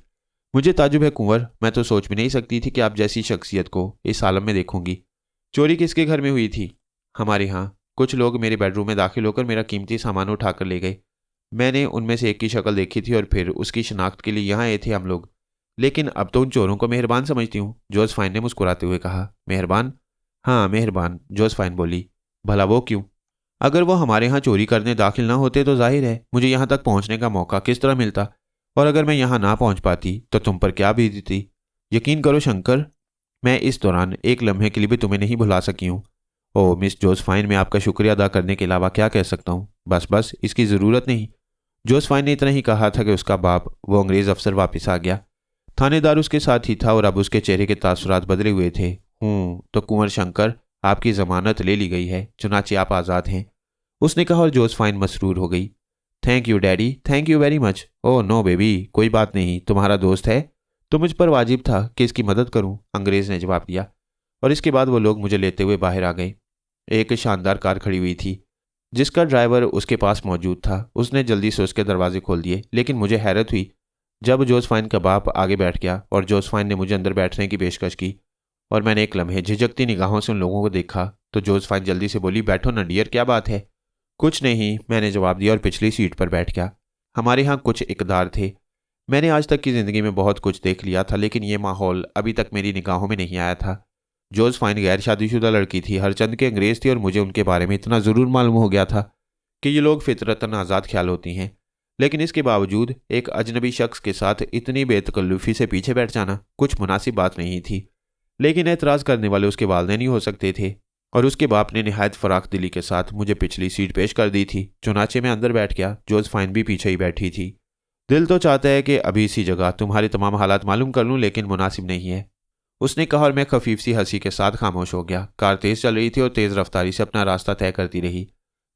मुझे ताजुब है कुंवर, मैं तो सोच भी नहीं सकती थी कि आप जैसी शख्सियत को इस आलम में देखूंगी। चोरी किसके घर में हुई थी? हमारे यहाँ। कुछ लोग मेरे बेडरूम में दाखिल होकर मेरा कीमती सामान उठाकर ले गए। मैंने उनमें से एक की शक्ल देखी थी और फिर उसकी शनाख्त के लिए यहाँ आए थे हम लोग। लेकिन अब तो उन चोरों को मेहरबान समझती हूँ, जोसफाइन ने मुस्कुराते हुए कहा। मेहरबान? हाँ मेहरबान, जोसफाइन बोली। भला वो क्यों? अगर वो हमारे यहाँ चोरी करने दाखिल ना होते तो जाहिर है मुझे यहाँ तक पहुँचने का मौका किस तरह मिलता, और अगर मैं यहाँ ना पहुँच पाती तो तुम पर क्या बीतती। यकीन करो शंकर, मैं इस दौरान एक लम्हे के लिए भी तुम्हें नहीं भुला सकी हूँ। ओह मिस जोसफाइन, मैं आपका शुक्रिया अदा करने के अलावा क्या कह सकता हूँ। बस बस, इसकी ज़रूरत नहीं। जोसफाइन ने इतना ही कहा था कि उसका बाप, वो अंग्रेज़ अफसर, वापस आ गया। थानेदार उसके साथ ही था और अब उसके चेहरे के तासुरात बदले हुए थे। तो कुंवर शंकर, आपकी ज़मानत ले ली गई है, चुनाचे आप आज़ाद हैं, उसने कहा और जोसफाइन मसरूर हो गई। Thank you daddy, thank you very much. Oh no baby, कोई बात नहीं, तुम्हारा दोस्त है तो मुझ पर वाजिब था कि इसकी मदद करूं, अंग्रेज़ ने जवाब दिया। और इसके बाद वो लोग मुझे लेते हुए बाहर आ गए। एक शानदार कार खड़ी हुई थी जिसका ड्राइवर उसके पास मौजूद था। उसने जल्दी से उसके दरवाजे खोल दिए, लेकिन मुझे हैरत हुई जब जोसफाइन का बाप आगे बैठ गया और जोसफाइन ने मुझे अंदर बैठने की पेशकश की और मैंने एक लम्हे झिझकती निगाहों से उन लोगों को देखा तो जोसफाइन जल्दी से बोली, बैठो ना डियर, क्या बात है? कुछ नहीं, मैंने जवाब दिया और पिछली सीट पर बैठ गया। हमारे यहाँ कुछ इकदार थे। मैंने आज तक की ज़िंदगी में बहुत कुछ देख लिया था, लेकिन ये माहौल अभी तक मेरी निगाहों में नहीं आया था। जोसफाइन गैर शादीशुदा लड़की थी, हरचंद के अंग्रेज़ थी और मुझे उनके बारे में इतना ज़रूर मालूम हो गया था कि ये लोग फितरतन आज़ाद ख्याल होती हैं। लेकिन इसके बावजूद एक अजनबी शख्स के साथ इतनी बेतकल्लुफ़ी से पीछे बैठ जाना कुछ मुनासिब बात नहीं थी। लेकिन एतराज़ करने वाले उसके वालिदैन ही हो सकते थे और उसके बाप ने निहायत फ़राख दिली के साथ मुझे पिछली सीट पेश कर दी थी। चुनाचे में अंदर बैठ गया। जोसफाइन भी पीछे ही बैठी थी। दिल तो चाहता है कि अभी इसी जगह तुम्हारे तमाम हालात मालूम कर लूँ, लेकिन मुनासिब नहीं है, उसने कहा और मैं खफीफ सी हंसी के साथ खामोश हो गया। कार तेज़ चल रही थी और तेज़ रफ्तारी से अपना रास्ता तय करती रही।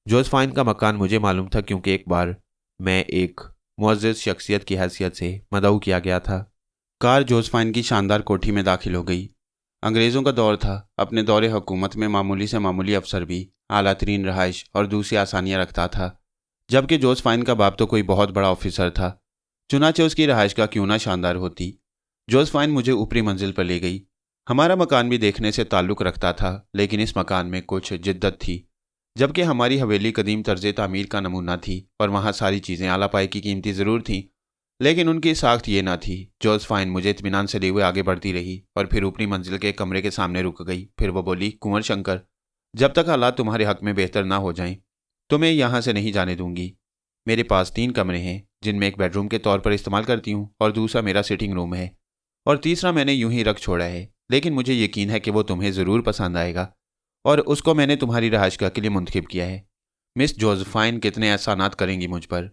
जोसफाइन का मकान मुझे मालूम था क्योंकि एक बार मैं एक मुअज़्ज़ज़ शख्सियत की हैसियत से मदऊ किया गया था। कार जोसफाइन की शानदार कोठी में दाखिल हो गई। अंग्रेज़ों का दौर था। अपने दौरे हुकूमत में मामूली से मामूली अफसर भी आला तरीन रहाइश और दूसरी आसानियाँ रखता था, जबकि जोसफाइन का बाप तो कोई बहुत बड़ा ऑफिसर था। चुनाचे उसकी रहाइश का क्यों ना शानदार होती। जोसफाइन मुझे ऊपरी मंजिल पर ले गई। हमारा मकान भी देखने से ताल्लुक़ रखता था, लेकिन इस मकान में कुछ जिद्दत थी। जबकि हमारी हवेली कदीम तर्ज तामीर का नमूना थी और वहाँ सारी चीज़ें आला पाए की कीमती ज़रूर थीं, लेकिन उनकी साख्त ये ना थी। जोसफाइन मुझे इत्मीनान से लिए हुए आगे बढ़ती रही और फिर ऊपरी मंजिल के कमरे के सामने रुक गई। फिर वो बोली, कुंवर शंकर, जब तक हालात तुम्हारे हक़ में बेहतर ना हो जाएं, तो मैं यहाँ से नहीं जाने दूंगी। मेरे पास 3 कमरे हैं जिनमें एक बेडरूम के तौर पर इस्तेमाल करती हूँ और दूसरा मेरा सिटिंग रूम है और तीसरा मैंने यूं ही रख छोड़ा है, लेकिन मुझे यकीन है कि वो तुम्हें ज़रूर पसंद आएगा और उसको मैंने तुम्हारी रहायशगाह के लिए मुंतखब किया है। मिस जोसफाइन कितने एहसानात करेंगी मुझ पर,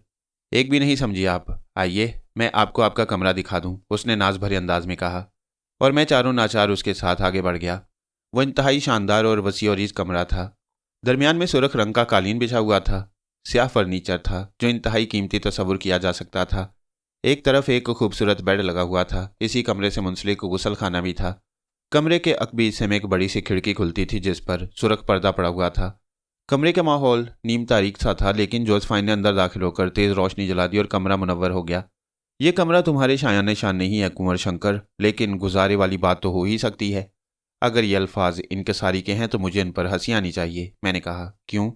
एक भी नहीं समझी आप। आइए मैं आपको आपका कमरा दिखा दूं, उसने नाज भरे अंदाज में कहा और मैं चारों नाचार उसके साथ आगे बढ़ गया। वह इंतहाई शानदार और वसी और ईज़ कमरा था। दरमियान में सुरख रंग का कालीन बिछा हुआ था। स्याह फर्नीचर था जो इंतहाई कीमती तस्वुर किया जा सकता था। एक तरफ एक खूबसूरत बेड लगा हुआ था। इसी कमरे से मुंसलिक गुसल खाना भी था। कमरे के अकबी हिस्से में एक बड़ी सी खिड़की खुलती थी जिस पर सुरख पर्दा पड़ा हुआ था। कमरे का माहौल नीम तारीख सा था, लेकिन जोसफाइन ने अंदर दाखिल होकर तेज़ रोशनी जला दी और कमरा मुनव्वर हो गया। ये कमरा तुम्हारे शायान शान नहीं है कुंवर शंकर, लेकिन गुजारे वाली बात तो हो ही सकती है। अगर ये अल्फाज इनकसारी के हैं तो मुझे इन पर हंसी आनी चाहिए। मैंने कहा, क्यों?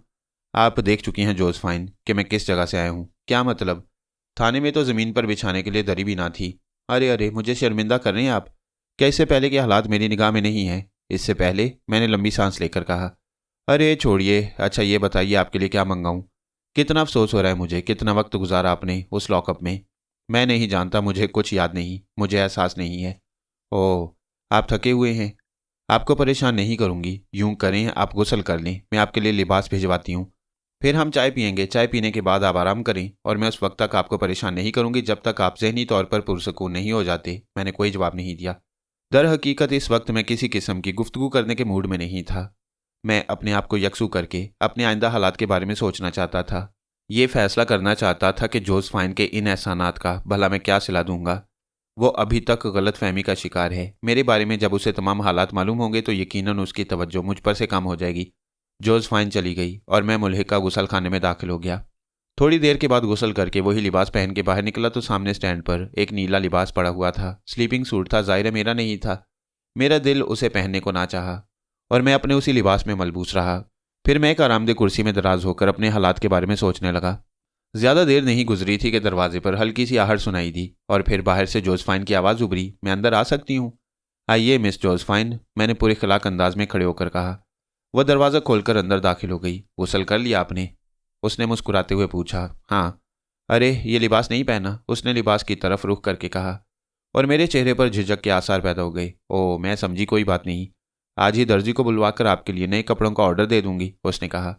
आप देख चुकी हैं जोज़फाइन कि मैं किस जगह से आया हूँ। क्या मतलब? थाने में तो ज़मीन पर बिछाने के लिए दरी भी ना थी। अरे अरे, मुझे शर्मिंदा कर रहे हैं आप। क्या इससे पहले के हालात मेरी निगाह में नहीं हैं? इससे पहले? मैंने लंबी सांस लेकर कहा। अरे छोड़िए, अच्छा ये बताइए आपके लिए क्या मंगाऊं? कितना अफसोस हो रहा है मुझे, कितना वक्त गुजारा आपने उस लॉकअप में। मैं नहीं जानता, मुझे कुछ याद नहीं, मुझे एहसास नहीं है। ओह, आप थके हुए हैं। आपको परेशान नहीं करूंगी, यूं करें आप गुस्ल कर लें, मैं आपके लिए लिबास भिजवाती हूँ। फिर हम चाय पियेंगे, चाय पीने के बाद आप आराम करें और मैं उस वक्त तक आपको परेशान नहीं करूंगी जब तक आप जहनी तौर पर पुरसकून नहीं हो जाते। मैंने कोई जवाब नहीं दिया। दर हकीकत इस वक्त मैं किसी किस्म की गुफ्तगू करने के मूड में नहीं था। मैं अपने आप को यकसू करके अपने आइंदा हालात के बारे में सोचना चाहता था। ये फैसला करना चाहता था कि जोज़फाइन के इन एहसानात का भला मैं क्या सिला दूंगा। वो अभी तक गलत फहमी का शिकार है मेरे बारे में। जब उसे तमाम हालात मालूम होंगे तो यकीनन उसकी तवज्जो मुझ पर से कम हो जाएगी। जोज़फाइन चली गई और मैं मुल्हिका गुसल खाने में दाखिल हो गया। थोड़ी देर के बाद गुसल करके वही लिबास पहन के बाहर निकला तो सामने स्टैंड पर एक नीला लिबास पड़ा हुआ था। स्लीपिंग सूट था, जाहिर है मेरा नहीं था। मेरा दिल उसे पहनने को ना चाहा और मैं अपने उसी लिबास में मलबूस रहा। फिर मैं एक आरामदेह कुर्सी में दराज होकर अपने हालात के बारे में सोचने लगा। ज्यादा देर नहीं गुजरी थी कि दरवाजे पर हल्की सी आहट सुनाई दी और फिर बाहर से जोज़फाइन की आवाज़ उभरी, मैं अंदर आ सकती हूँ? आइए मिस जोज़फाइन, मैंने पूरे खिलाक अंदाज में खड़े होकर कहा। वह दरवाज़ा खोलकर अंदर दाखिल हो गई। गुसल कर लिया आपने? उसने मुस्कुराते हुए पूछा। हाँ। अरे ये लिबास नहीं पहना? उसने लिबास की तरफ रुख करके कहा और मेरे चेहरे पर झिझक के आसार पैदा हो गए। ओह, मैं समझी, कोई बात नहीं, आज ही दर्जी को बुलवाकर आपके लिए नए कपड़ों का ऑर्डर दे दूंगी। उसने कहा।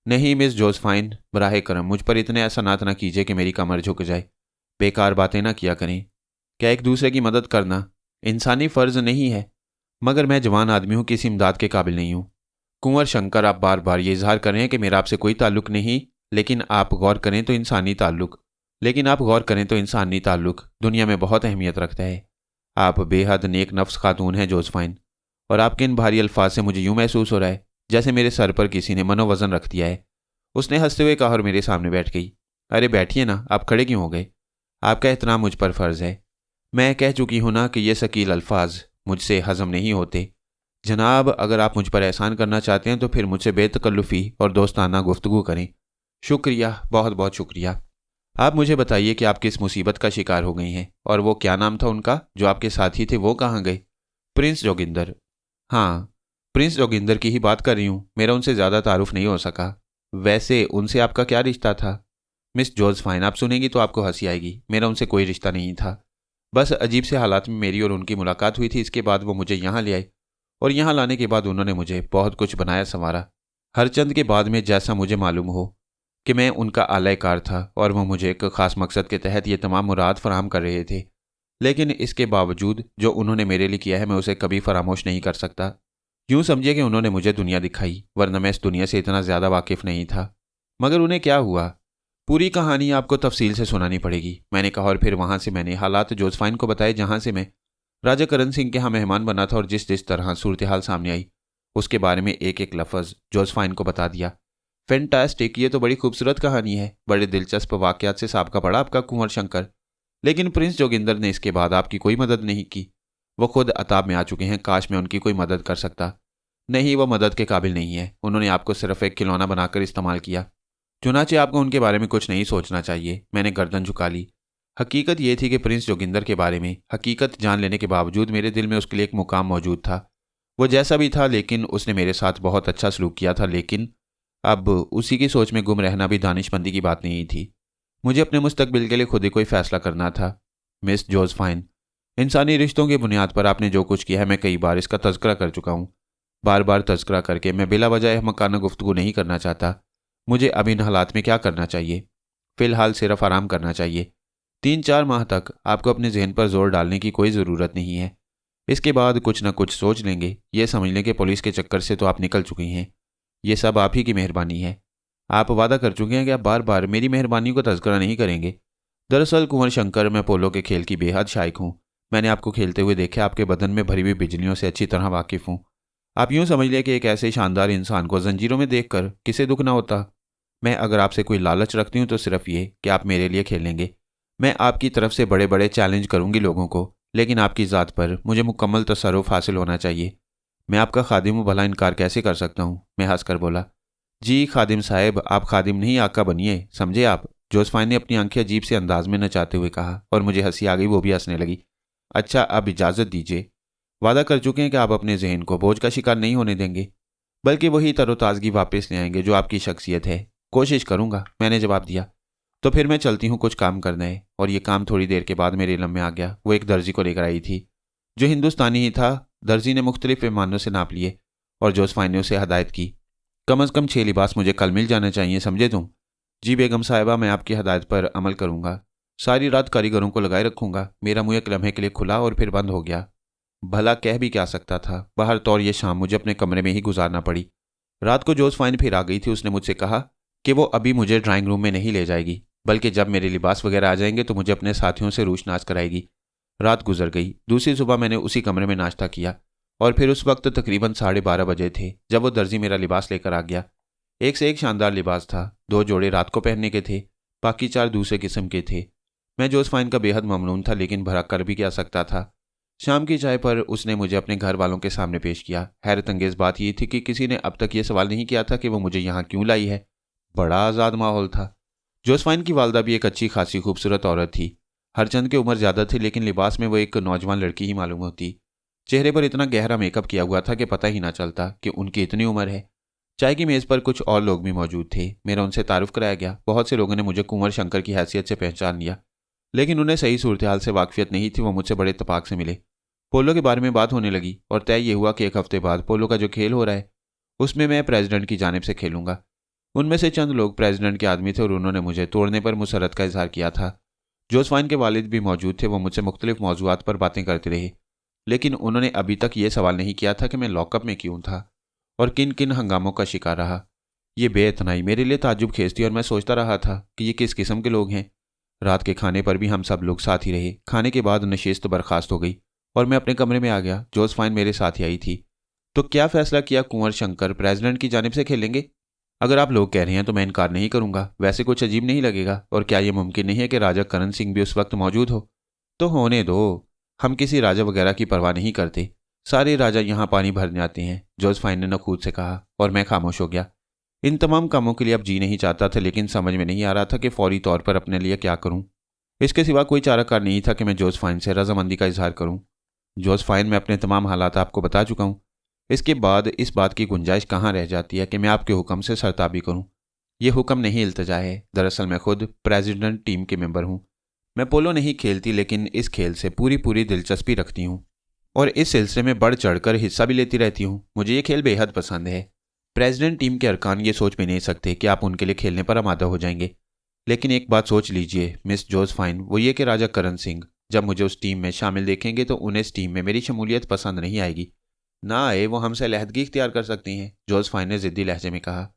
नहीं मिस जोज़फाइन, बराहे करम मुझ पर इतने एहसानात ना कीजिए कि मेरी कमर झुक जाए। बेकार बातें ना किया करें। क्या एक दूसरे की मदद करना इंसानी फ़र्ज नहीं है? मगर मैं जवान आदमी हूँ, किसी इमदाद के काबिल नहीं हूँ। कुंवर शंकर, आप बार बार ये इजहार कर रहे हैं कि मेरा आपसे कोई ताल्लुक नहीं, लेकिन आप गौर करें तो इंसानी ताल्लुक दुनिया में बहुत अहमियत रखता है। आप बेहद नेक नफ्स खातून हैं जोज़फाइन, और आपके इन भारी अल्फाज से मुझे यूं महसूस हो रहा है जैसे मेरे सर पर किसी ने मनोवजन रख दिया है। उसने हंसते हुए कहा और मेरे सामने बैठ गई। अरे बैठिए ना, आप खड़े क्यों हो गए? आपका एहतराम मुझ पर फ़र्ज़ है। मैं कह चुकी हूं ना कि ये शकील अल्फाज मुझसे हजम नहीं होते। जनाब, अगर आप मुझ पर एहसान करना चाहते हैं तो फिर मुझसे बेतकल्लुफ़ी और दोस्ताना गुफ्तगू करें। शुक्रिया, बहुत बहुत शुक्रिया। आप मुझे बताइए कि आप किस मुसीबत का शिकार हो गई हैं, और वो क्या नाम था उनका जो आपके साथी थे, वो कहाँ गए? प्रिंस जोगिंदर। हाँ, प्रिंस जोगिंदर की ही बात कर रही हूँ। मेरा उनसे ज़्यादा तारुफ नहीं हो सका। वैसे उनसे आपका क्या रिश्ता था? मिस जोज़फाइन, आप सुनेंगी तो आपको हंसी आएगी। मेरा उनसे कोई रिश्ता नहीं था। बस अजीब से हालात में मेरी और उनकी मुलाकात हुई थी। इसके बाद वो मुझे यहाँ ले आए और यहाँ लाने के बाद उन्होंने मुझे बहुत कुछ बनाया संवारा। हरचंद के बाद में जैसा मुझे मालूम हो कि मैं उनका आला कार था और वो मुझे एक ख़ास मकसद के तहत ये तमाम मुराद फराहम कर रहे थे। लेकिन इसके बावजूद जो उन्होंने मेरे लिए किया है मैं उसे कभी फरामोश नहीं कर सकता। यूं समझिए कि उन्होंने मुझे दुनिया दिखाई, वरना मैं इस दुनिया से इतना ज़्यादा वाकिफ़ नहीं था। मगर उन्हें क्या हुआ, पूरी कहानी आपको तफसील से सुनानी पड़ेगी, मैंने कहा। और फिर वहाँ से मैंने हालात जोज़फाइन को बताए जहाँ से मैं राजा करण सिंह के यहाँ मेहमान बना था, और जिस जिस तरह सूरत हाल सामने आई उसके बारे में एक एक लफ्ज़ जोज़फाइन को बता दिया। फैंटास्टिक, ये तो बड़ी खूबसूरत कहानी है। बड़े दिलचस्प वाक़यात से साबका पड़ा आपका कुंवर शंकर। लेकिन प्रिंस जोगिंदर ने इसके बाद आपकी कोई मदद नहीं की। वो खुद अताब में आ चुके हैं। काश मैं उनकी कोई मदद कर सकता। नहीं, वह मदद के काबिल नहीं है। उन्होंने आपको सिर्फ एक खिलौना बनाकर इस्तेमाल किया। चुनाचे आपको उनके बारे में कुछ नहीं सोचना चाहिए। मैंने गर्दन झुका ली। हकीकत यह थी कि प्रिंस जोगिंदर के बारे में हकीकत जान लेने के बावजूद मेरे दिल में उसके लिए एक मुकाम मौजूद था। वो जैसा भी था, लेकिन उसने मेरे साथ बहुत अच्छा सलूक किया था। लेकिन अब उसी की सोच में गुम रहना भी दानिशमंदी की बात नहीं थी। मुझे अपने मुस्तकबिल के लिए खुद ही कोई फैसला करना था। मिस जोज़फाइन, इंसानी रिश्तों की बुनियाद पर आपने जो कुछ किया है मैं कई बार इसका तज़किरा कर चुका हूँ। बार बार तज़किरा करके मैं बिला वजह अहमकाना गुफ्तगू नहीं करना चाहता। मुझे अब इन हालात में क्या करना चाहिए? फ़िलहाल सिर्फ आराम करना चाहिए। 3-4 माह तक आपको अपने जहन पर जोर डालने की कोई ज़रूरत नहीं है। इसके बाद कुछ न कुछ सोच लेंगे। ये समझ लें कि पुलिस के चक्कर से तो आप निकल चुकी हैं। ये सब आप ही की मेहरबानी है। आप वादा कर चुके हैं कि आप बार बार मेरी मेहरबानी को तज़किरा नहीं करेंगे। दरअसल कुंवर शंकर, मैं पोलो के खेल की बेहद शाइक हूँ। मैंने आपको खेलते हुए देखा। आपके बदन में भरी हुई बिजलियों से अच्छी तरह वाकिफ़ हूँ। आप यूँ समझ लें कि एक ऐसे शानदार इंसान को जंजीरों में देखकर किसे दुख ना होता। मैं अगर आपसे कोई लालच रखती हूँ तो सिर्फ ये कि आप मेरे लिए खेलेंगे। मैं आपकी तरफ से बड़े बड़े चैलेंज करूंगी लोगों को, लेकिन आपकी ज़ात पर मुझे मुकम्मल तसर्रुफ हासिल होना चाहिए। मैं आपका खादिम हूँ, भला इनकार कैसे कर सकता हूँ? मैं हंसकर बोला। जी खादिम साहब, आप खादिम नहीं आका बनिए, समझे आप? जोसफाइन ने अपनी आंखें अजीब से अंदाज में नचाते हुए कहा, और मुझे हंसी आ गई, वो भी हंसने लगी। अच्छा, अब इजाज़त दीजिए। वादा कर चुके हैं कि आप अपने जहन को बोझ का शिकार नहीं होने देंगे, बल्कि वही तरोताज़गी वापस ले आएंगे जो आपकी शख्सियत है। कोशिश करूंगा, मैंने जवाब दिया। तो फिर मैं चलती हूँ, कुछ काम करना है। और ये काम थोड़ी देर के बाद मेरे इल्म में आ गया। वो एक दर्जी को लेकर आई थी जो हिंदुस्तानी ही था। दर्जी ने मुख्तलिफ पैमानों से नाप लिए और जोसफाइन ने उसे हदायत की, कम अज़ कम 6 लिबास मुझे कल मिल जाना चाहिए, समझे तुम? जी बेगम साहिबा, मैं आपकी हदायत पर अमल करूंगा। सारी रात कारीगरों को लगाए रखूंगा। मेरा मुंह एक लम्हे के लिए खुला और फिर बंद हो गया। भला कह भी क्या सकता था? बाहर तौर ये शाम मुझे अपने कमरे में ही गुजारना पड़ी। रात को जोसफाइन फिर आ गई थी। उसने मुझसे कहा कि वो अभी मुझे ड्राइंग रूम में नहीं ले जाएगी, बल्कि जब मेरे लिबास वगैरह आ जाएंगे तो मुझे अपने साथियों से रूश नाच कराएगी। रात गुजर गई। दूसरी सुबह मैंने उसी कमरे में नाश्ता किया और फिर उस वक्त तकरीबन 12:30 बजे थे जब वो दर्जी मेरा लिबास लेकर आ गया। एक से एक शानदार लिबास था। 2 जोड़े रात को पहनने के थे, बाकी 4 दूसरे किस्म के थे। मैं जोसफाइन का बेहद ममनून था, लेकिन भरा कर भी क्या सकता था। शाम की चाय पर उसने मुझे अपने घर वालों के सामने पेश किया। हैरत अंगेज बात यह थी कि किसी ने अब तक ये सवाल नहीं किया था कि वो मुझे यहाँ क्यों लाई है। बड़ा आज़ाद माहौल था। जोसफाइन की वालदा भी एक अच्छी खासी खूबसूरत औरत थी। हरचंद की उम्र ज़्यादा थी, लेकिन लिबास में वो एक नौजवान लड़की ही मालूम होती। चेहरे पर इतना गहरा मेकअप किया हुआ था कि पता ही ना चलता कि उनकी इतनी उम्र है। चाय की मेज़ पर कुछ और लोग भी मौजूद थे। मेरा उनसे तारुफ कराया गया। बहुत से लोगों ने मुझे कुंवर शंकर की हैसियत से पहचान लिया, लेकिन उन्हें सही सूरत हाल से वाकफियत नहीं थी। वो मुझसे बड़े इत्तेफाक से मिले। पोलो के बारे में बात होने लगी और तय ये हुआ कि एक हफ्ते बाद पोलो का जो खेल हो रहा है उसमें मैं प्रेसिडेंट की जानिब से खेलूंगा। उनमें से चंद लोग प्रेसिडेंट के आदमी थे और उन्होंने मुझे तोड़ने पर मुसरत का इजहार किया था। जोसफाइन के वालिद भी मौजूद थे। वो मुझसे मुख्तलिफ मौजूआत पर बातें करते रहे, लेकिन उन्होंने अभी तक ये सवाल नहीं किया था कि मैं लॉकअप में क्यों था और किन किन हंगामों का शिकार रहा। ये बेइतनाई मेरे लिए ताज्जुब खेज थी और मैं सोचता रहा था कि ये किस किस्म के लोग हैं। रात के खाने पर भी हम सब लोग साथ ही रहे। खाने के बाद नशिस्त बर्खास्त हो गई और मैं अपने कमरे में आ गया। जोसफाइन मेरे साथ ही आई थी। तो क्या फैसला किया? कुंवर शंकर प्रेसिडेंट की जानिब से खेलेंगे? अगर आप लोग कह रहे हैं तो मैं इनकार नहीं करूंगा। वैसे कुछ अजीब नहीं लगेगा? और क्या यह मुमकिन नहीं है कि राजा करण सिंह भी उस वक्त मौजूद हो? तो होने दो। हम किसी राजा वगैरह की परवाह नहीं करते। सारे राजा यहाँ पानी भरने आते हैं, जोसफाइन ने नखूद से कहा, और मैं खामोश हो गया। इन तमाम कामों के लिए अब जी नहीं चाहता था, लेकिन समझ में नहीं आ रहा था कि फौरी तौर पर अपने लिए क्या करूं। इसके सिवा कोई चाराकार नहीं था कि मैं जोसफाइन से रजामंदी का इजहार करूं। जोसफाइन, मैं अपने तमाम हालात आपको बता चुका हूं। इसके बाद इस बात की गुंजाइश कहाँ रह जाती है कि मैं आपके हुक्म से सरताबी करूं? यह हुक्म नहीं, इल्तजा है। दरअसल मैं खुद प्रेसिडेंट टीम के मेंबर हूं। मैं पोलो नहीं खेलती, लेकिन इस खेल से पूरी पूरी दिलचस्पी रखती हूं और इस सिलसिले में बढ़ चढ़कर हिस्सा भी लेती रहती हूं। मुझे ये खेल बेहद पसंद है। प्रेसिडेंट टीम के अरकान ये सोच भी नहीं सकते कि आप उनके लिए खेलने पर आमादा हो जाएंगे। लेकिन एक बात सोच लीजिए मिस जोसफाइन, वो ये कि राजा करण सिंह जब मुझे उस टीम में शामिल देखेंगे तो उन्हें इस टीम में मेरी शमूलियत पसंद नहीं आएगी। ना आए, वो हमसे अलहदगी इख्तियार कर सकती हैं, जोसफाइन ने ज़िद्दी लहजे में कहा।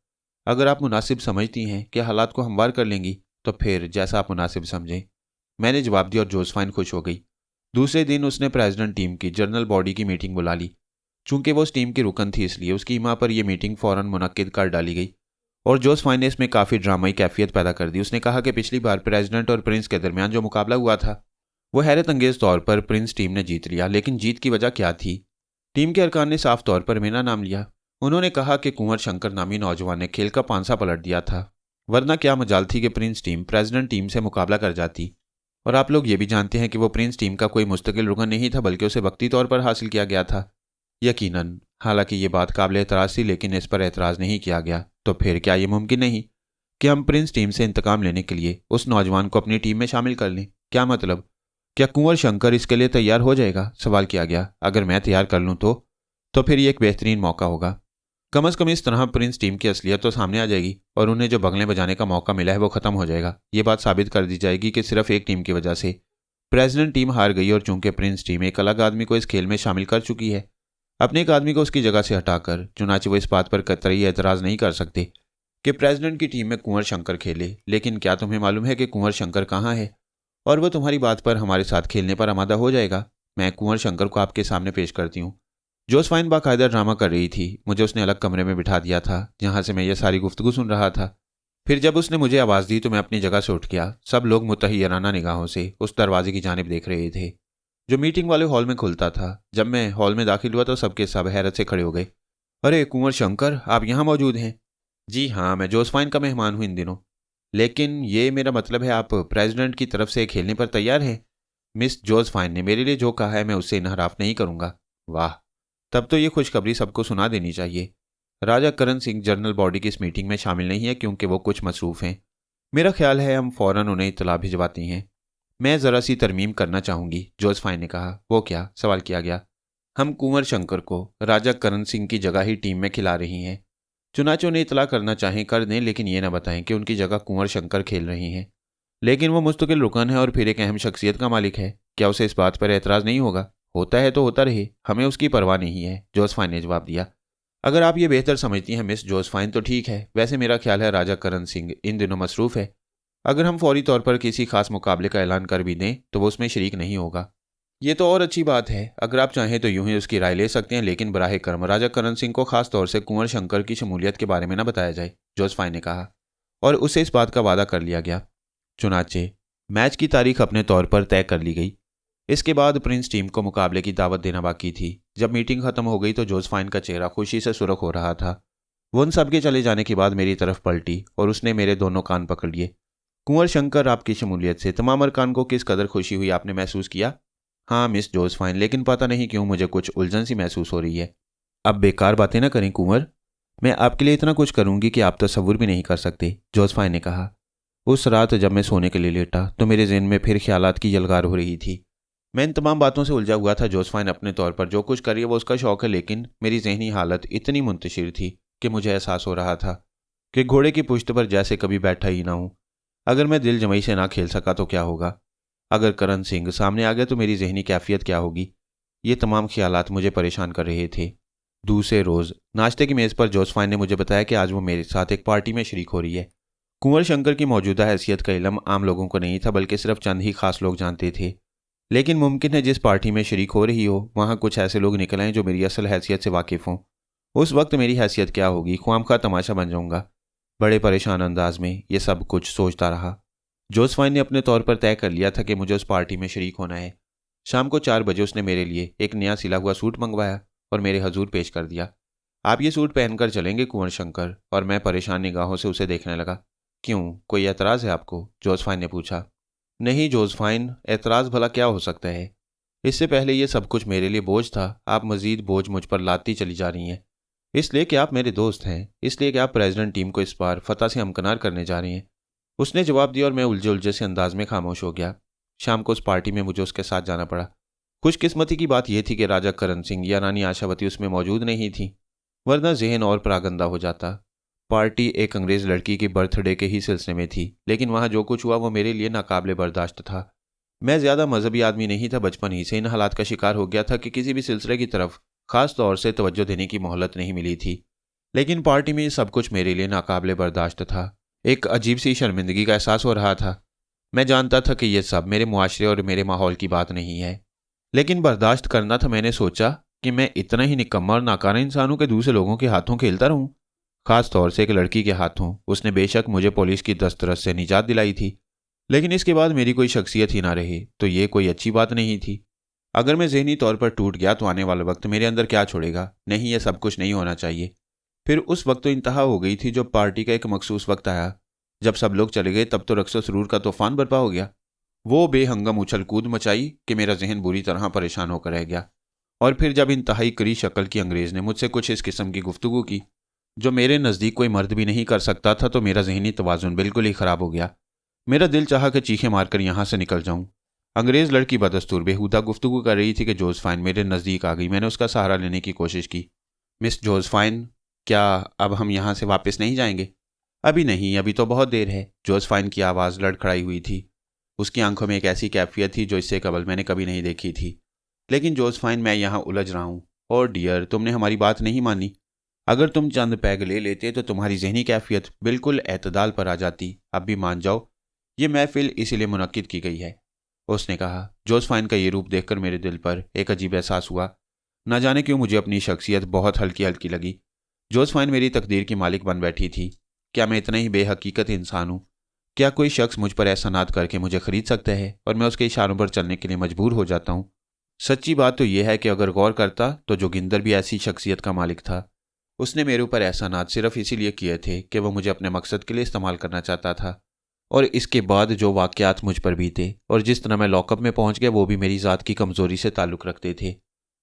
अगर आप मुनासिब समझती हैं कि हालात को हमवार कर लेंगी तो फिर जैसा आप मुनासिब समझें, मैंने जवाब दिया और जोसफाइन खुश हो गई। दूसरे दिन उसने प्रेसिडेंट टीम की जनरल बॉडी की मीटिंग बुला ली। चूंकि वो उस टीम की रुकन थी, इसलिए उसकी हिमा पर यह मीटिंग फौरन मुनक्किद कर डाली गई और जोसफाइन ने इसमें काफ़ी ड्रामाई कैफियत पैदा कर दी। उसने कहा कि पिछली बार प्रेसिडेंट और प्रिंस के दरमियान जो मुकाबला हुआ था वो हैरत अंगेज तौर पर प्रिंस टीम ने जीत लिया, लेकिन जीत की वजह क्या थी? टीम के अरकान ने साफ तौर पर मेरा नाम लिया। उन्होंने कहा कि कुंवर शंकर नामी नौजवान ने खेल का पांसा पलट दिया था, वरना क्या मजाल थी कि प्रिंस टीम प्रेसिडेंट टीम से मुकाबला कर जाती। और आप लोग ये भी जानते हैं कि वो प्रिंस टीम का कोई मुस्तकिल रुकन नहीं था, बल्कि उसे वक्ती तौर पर हासिल किया गया था। यकीनन, हालांकि ये बात काबिल एतराज़ थी, लेकिन इस पर एतराज़ नहीं किया गया। तो फिर क्या ये मुमकिन नहीं कि हम प्रिंस टीम से इंतकाम लेने के लिए उस नौजवान को अपनी टीम में शामिल कर लें? क्या मतलब? क्या कुंवर शंकर इसके लिए तैयार हो जाएगा? सवाल किया गया। अगर मैं तैयार कर लूँ तो फिर ये एक बेहतरीन मौका होगा। कम अज़ कम इस तरह प्रिंस टीम की असलियत तो सामने आ जाएगी और उन्हें जो बगलें बजाने का मौका मिला है वो ख़त्म हो जाएगा। ये बात साबित कर दी जाएगी कि सिर्फ एक टीम की वजह से प्रेसिडेंट टीम हार गई, और चूंकि प्रिंस टीम एक अलग आदमी को इस खेल में शामिल कर चुकी है, अपने एक आदमी को उसकी जगह से हटाकर, चुनाचे वो इस बात पर कतई एतराज़ नहीं कर सकते कि प्रेसिडेंट की टीम में कुंवर शंकर खेले। लेकिन क्या तुम्हें मालूम है कि कुंवर शंकर कहाँ है? और वो तुम्हारी बात पर हमारे साथ खेलने पर आमादा हो जाएगा। मैं कुंवर शंकर को आपके सामने पेश करती हूँ। जोसफाइन बाकायदा ड्रामा कर रही थी। मुझे उसने अलग कमरे में बिठा दिया था, जहाँ से मैं ये सारी गुफ्तगू सुन रहा था। फिर जब उसने मुझे आवाज़ दी तो मैं अपनी जगह से उठ गया। सब लोग मुतहय्यराना निगाहों से उस दरवाजे की जानिब देख रहे थे जो मीटिंग वाले हॉल में खुलता था। जब मैं हॉल में दाखिल हुआ तो सबके सब हैरत से खड़े हो गए। अरे कुंवर शंकर, आप यहाँ मौजूद हैं? जी हाँ, मैं जोसफाइन का मेहमान हूँ इन दिनों। लेकिन ये मेरा मतलब है, आप प्रेसिडेंट की तरफ से खेलने पर तैयार हैं? मिस जोसफाइन ने मेरे लिए जो कहा है मैं उससे इनहराफ नहीं करूँगा। वाह, तब तो ये खुशखबरी सबको सुना देनी चाहिए। राजा करण सिंह जनरल बॉडी की इस मीटिंग में शामिल नहीं है क्योंकि वो कुछ मसरूफ़ हैं। मेरा ख्याल है हम फ़ौरन उन्हें इत्तला भिजवाती हैं। मैं ज़रा सी तरमीम करना चाहूँगी, जोसफाइन ने कहा। वो क्या? सवाल किया गया। हम कुंवर शंकर को राजा करण सिंह की जगह ही टीम में खिला रही हैं। चुनाचे उन्हें इतला करना चाहें कर दें, लेकिन ये ना बताएं कि उनकी जगह कुंवर शंकर खेल रही हैं। लेकिन वो मुस्तकिल रुकन है और फिर एक अहम शख्सियत का मालिक है। क्या उसे इस बात पर एतराज़ नहीं होगा? होता है तो होता रहे, हमें उसकी परवाह नहीं है, जोसफाइन ने जवाब दिया। अगर आप ये बेहतर समझती हैं मिस जोसफाइन तो ठीक है। वैसे मेरा ख्याल है राजा करण सिंह इन दिनों मसरूफ़ है। अगर हम फौरी तौर पर किसी खास मुकाबले का ऐलान कर भी दें तो वो उसमें शरीक नहीं होगा। ये तो और अच्छी बात है। अगर आप चाहें तो यूं ही उसकी राय ले सकते हैं, लेकिन बराहे करम राजा करण सिंह को खास तौर से कुंवर शंकर की शमूलियत के बारे में न बताया जाए, जोसफाइन ने कहा। और उससे इस बात का वादा कर लिया गया। चुनाचे मैच की तारीख अपने तौर पर तय कर ली गई। इसके बाद प्रिंस टीम को मुकाबले की दावत देना बाकी थी। जब मीटिंग खत्म हो गई तो जोसफाइन का चेहरा खुशी से सुर्ख हो रहा था। वो उन सबके चले जाने के बाद मेरी तरफ पलटी और उसने मेरे दोनों कान पकड़ लिए। कुंवर शंकर, आपकी शमूलियत से तमाम अरकान को किस कदर खुशी हुई आपने महसूस किया? हाँ मिस जोसफाइन, लेकिन पता नहीं क्यों मुझे कुछ उलझन सी महसूस हो रही है। अब बेकार बातें ना करें कुंवर। मैं आपके लिए इतना कुछ करूंगी कि आप तसव्वुर भी नहीं कर सकते, जोसफाइन ने कहा। उस रात जब मैं सोने के लिए लेटा तो मेरे ज़हन में फिर ख्यालात की यलगार हो रही थी। मैं इन तमाम बातों से उलझा हुआ था। जोसफाइन अपने तौर पर जो कुछ कर रही है वो उसका शौक है, लेकिन मेरी जहनी हालत इतनी मुंतशिर थी कि मुझे एहसास हो रहा था कि घोड़े की पुश्त पर जैसे कभी बैठा ही ना हूँ। अगर मैं दिल जमई से ना खेल सका तो क्या होगा? अगर करण सिंह सामने आ गया तो मेरी जहनी कैफियत क्या होगी? ये तमाम ख्यालात मुझे परेशान कर रहे थे। दूसरे रोज़ नाश्ते की मेज़ पर जोसफाइन ने मुझे बताया कि आज वो मेरे साथ एक पार्टी में शरीक हो रही है। कुंवर शंकर की मौजूदा हैसियत का इल्म आम लोगों को नहीं था, बल्कि सिर्फ चंद ही खास लोग जानते थे। लेकिन मुमकिन है जिस पार्टी में शरीक हो रही हो वहाँ कुछ ऐसे लोग निकल आएँ जो मेरी असल हैसियत से वाकिफ़ हों। उस वक्त मेरी हैसियत क्या होगी? ख्वामखा तमाशा बन जाऊँगा। बड़े परेशान अंदाज में ये सब कुछ सोचता रहा। जोसफाइन ने अपने तौर पर तय कर लिया था कि मुझे उस पार्टी में शरीक होना है। शाम को 4 बजे उसने मेरे लिए एक नया सिला हुआ सूट मंगवाया और मेरे हजूर पेश कर दिया। आप ये सूट पहनकर चलेंगे कुंवर शंकर? और मैं परेशान निगाहों से उसे देखने लगा। क्यों, कोई एतराज़ है आपको? जोसफाइन ने पूछा। नहीं जोसफाइन, एतराज़ भला क्या हो सकता है? इससे पहले ये सब कुछ मेरे लिए बोझ था, आप मजीद बोझ मुझ पर लादती चली जा रही हैं। इसलिए कि आप मेरे दोस्त हैं, इसलिए कि आप प्रेसिडेंट टीम को इस बार फतह से हमकनार करने जा रही हैं, उसने जवाब दिया। और मैं उलझे उलझे से अंदाज में खामोश हो गया। शाम को उस पार्टी में मुझे उसके साथ जाना पड़ा। खुशकिस्मती की बात यह थी कि राजा करण सिंह या रानी आशावती उसमें मौजूद नहीं थी, वरना जहन और परागंदा हो जाता। पार्टी एक अंग्रेज़ लड़की की बर्थडे के ही सिलसिले में थी, लेकिन वहाँ जो कुछ हुआ वो मेरे लिए नाकाबिले बर्दाश्त था। मैं ज़्यादा मजहबी आदमी नहीं था, बचपन ही से इन हालात का शिकार हो गया था कि किसी भी सिलसिले की तरफ खास तौर से तवज्जो देने की मोहलत नहीं मिली थी। लेकिन पार्टी में ये सब कुछ मेरे लिए नाकाबिले बर्दाश्त था। एक अजीब सी शर्मिंदगी का एहसास हो रहा था। मैं जानता था कि यह सब मेरे मुआशरे और मेरे माहौल की बात नहीं है, लेकिन बर्दाश्त करना था। मैंने सोचा कि मैं इतना ही निकम्मा और नाकारा इंसान हूं कि दूसरे लोगों के हाथों खेलता रहूं, खास तौर से एक लड़की के हाथों। उसने बेशक मुझे पुलिस की दस्तरस से निजात दिलाई थी, लेकिन इसके बाद मेरी कोई शख्सियत ही ना रही तो ये कोई अच्छी बात नहीं थी। अगर मैं जहनी तौर पर टूट गया तो आने वाला वक्त मेरे अंदर क्या छोड़ेगा? नहीं, यह सब कुछ नहीं होना चाहिए। फिर उस वक्त तो इंतहा हो गई थी जब पार्टी का एक मखसूस वक्त आया। जब सब लोग चले गए तब तो रक्सो सुरूर का तूफान बर्पा हो गया। वो बेहंगम उछल कूद मचाई कि मेरा जहन बुरी तरह परेशान होकर रह गया। और फिर जब इंतहाई करी शक्ल की अंग्रेज़ ने मुझसे कुछ इस किस्म की गुफ्तगू की जो मेरे नज़दीक कोई मर्द भी नहीं कर सकता था, तो मेरा जहनी तवाज़ुन बिल्कुल ही ख़राब हो गया। मेरा दिल चाहा कि चीखें मारकर यहाँ से निकल जाऊँ। अंग्रेज़ लड़की बदस्तूर बेहुदा गुफ्तगू कर रही थी कि जोसफाइन मेरे नज़दीक आ गई। मैंने उसका सहारा लेने की कोशिश की। मिस जोसफाइन, क्या अब हम यहाँ से वापस नहीं जाएंगे? अभी नहीं, अभी तो बहुत देर है। जोसफाइन की आवाज़ लड़खड़ाई हुई थी। उसकी आंखों में एक ऐसी कैफियत थी जो इससे कबल मैंने कभी नहीं देखी थी। लेकिन जोसफाइन, मैं यहाँ उलझ रहा हूँ। और डियर, तुमने हमारी बात नहीं मानी। अगर तुम चंद पैग ले लेते तो तुम्हारी जहनी कैफियत बिल्कुल एतदाल पर आ जाती। अब भी मान जाओ, ये महफिल इसीलिए मुनक्किद की गई है, उसने कहा। जोसफाइन का ये रूप देखकर मेरे दिल पर एक अजीब एहसास हुआ। न जाने क्यों मुझे अपनी शख्सियत बहुत हल्की हल्की लगी। जोसफाइन मेरी तकदीर की मालिक बन बैठी थी। क्या मैं इतना ही बेहकीकत इंसान हूँ? क्या कोई शख्स मुझ पर एहसानात करके मुझे खरीद सकता है और मैं उसके इशारों पर चलने के लिए मजबूर हो जाता हूँ? सच्ची बात तो यह है कि अगर गौर करता तो जोगिंदर भी ऐसी शख्सियत का मालिक था। उसने मेरे ऊपर एहसानात सिर्फ इसीलिए किए थे कि वह मुझे अपने मकसद के लिए इस्तेमाल करना चाहता था। और इसके बाद जो वाक़यात मुझ पर बीते और जिस तरह मैं लॉकअप में पहुंच गया वो भी मेरी ज़ात की कमज़ोरी से ताल्लुक़ रखते थे।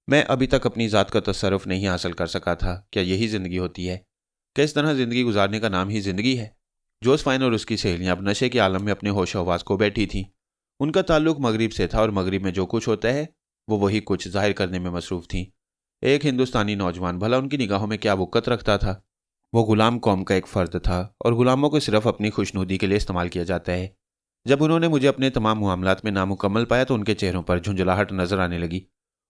मैं अभी तक अपनी ज़ात का तसर्रुफ नहीं हासिल कर सका था। क्या यही ज़िंदगी होती है? क्या इस तरह ज़िंदगी गुजारने का नाम ही ज़िंदगी है? जोसेफाइन और उसकी सहेलियां अब नशे के आलम में अपने होश हवास को बैठी थीं। उनका ताल्लुक मगरिब से था और मगरिब में जो कुछ होता है वो वही कुछ जाहिर करने में मसरूफ़ थीं। एक हिंदुस्तानी नौजवान भला उनकी निगाहों में क्या वक़्त रखता था? वो गुलाम कौम का एक फ़र्द था और गुलामों को सिर्फ अपनी खुशनुदी के लिए इस्तेमाल किया जाता है। जब उन्होंने मुझे अपने तमाम मामलात में नामुकम्मल पाया तो उनके चेहरों पर झुंझलाहट नजर आने लगी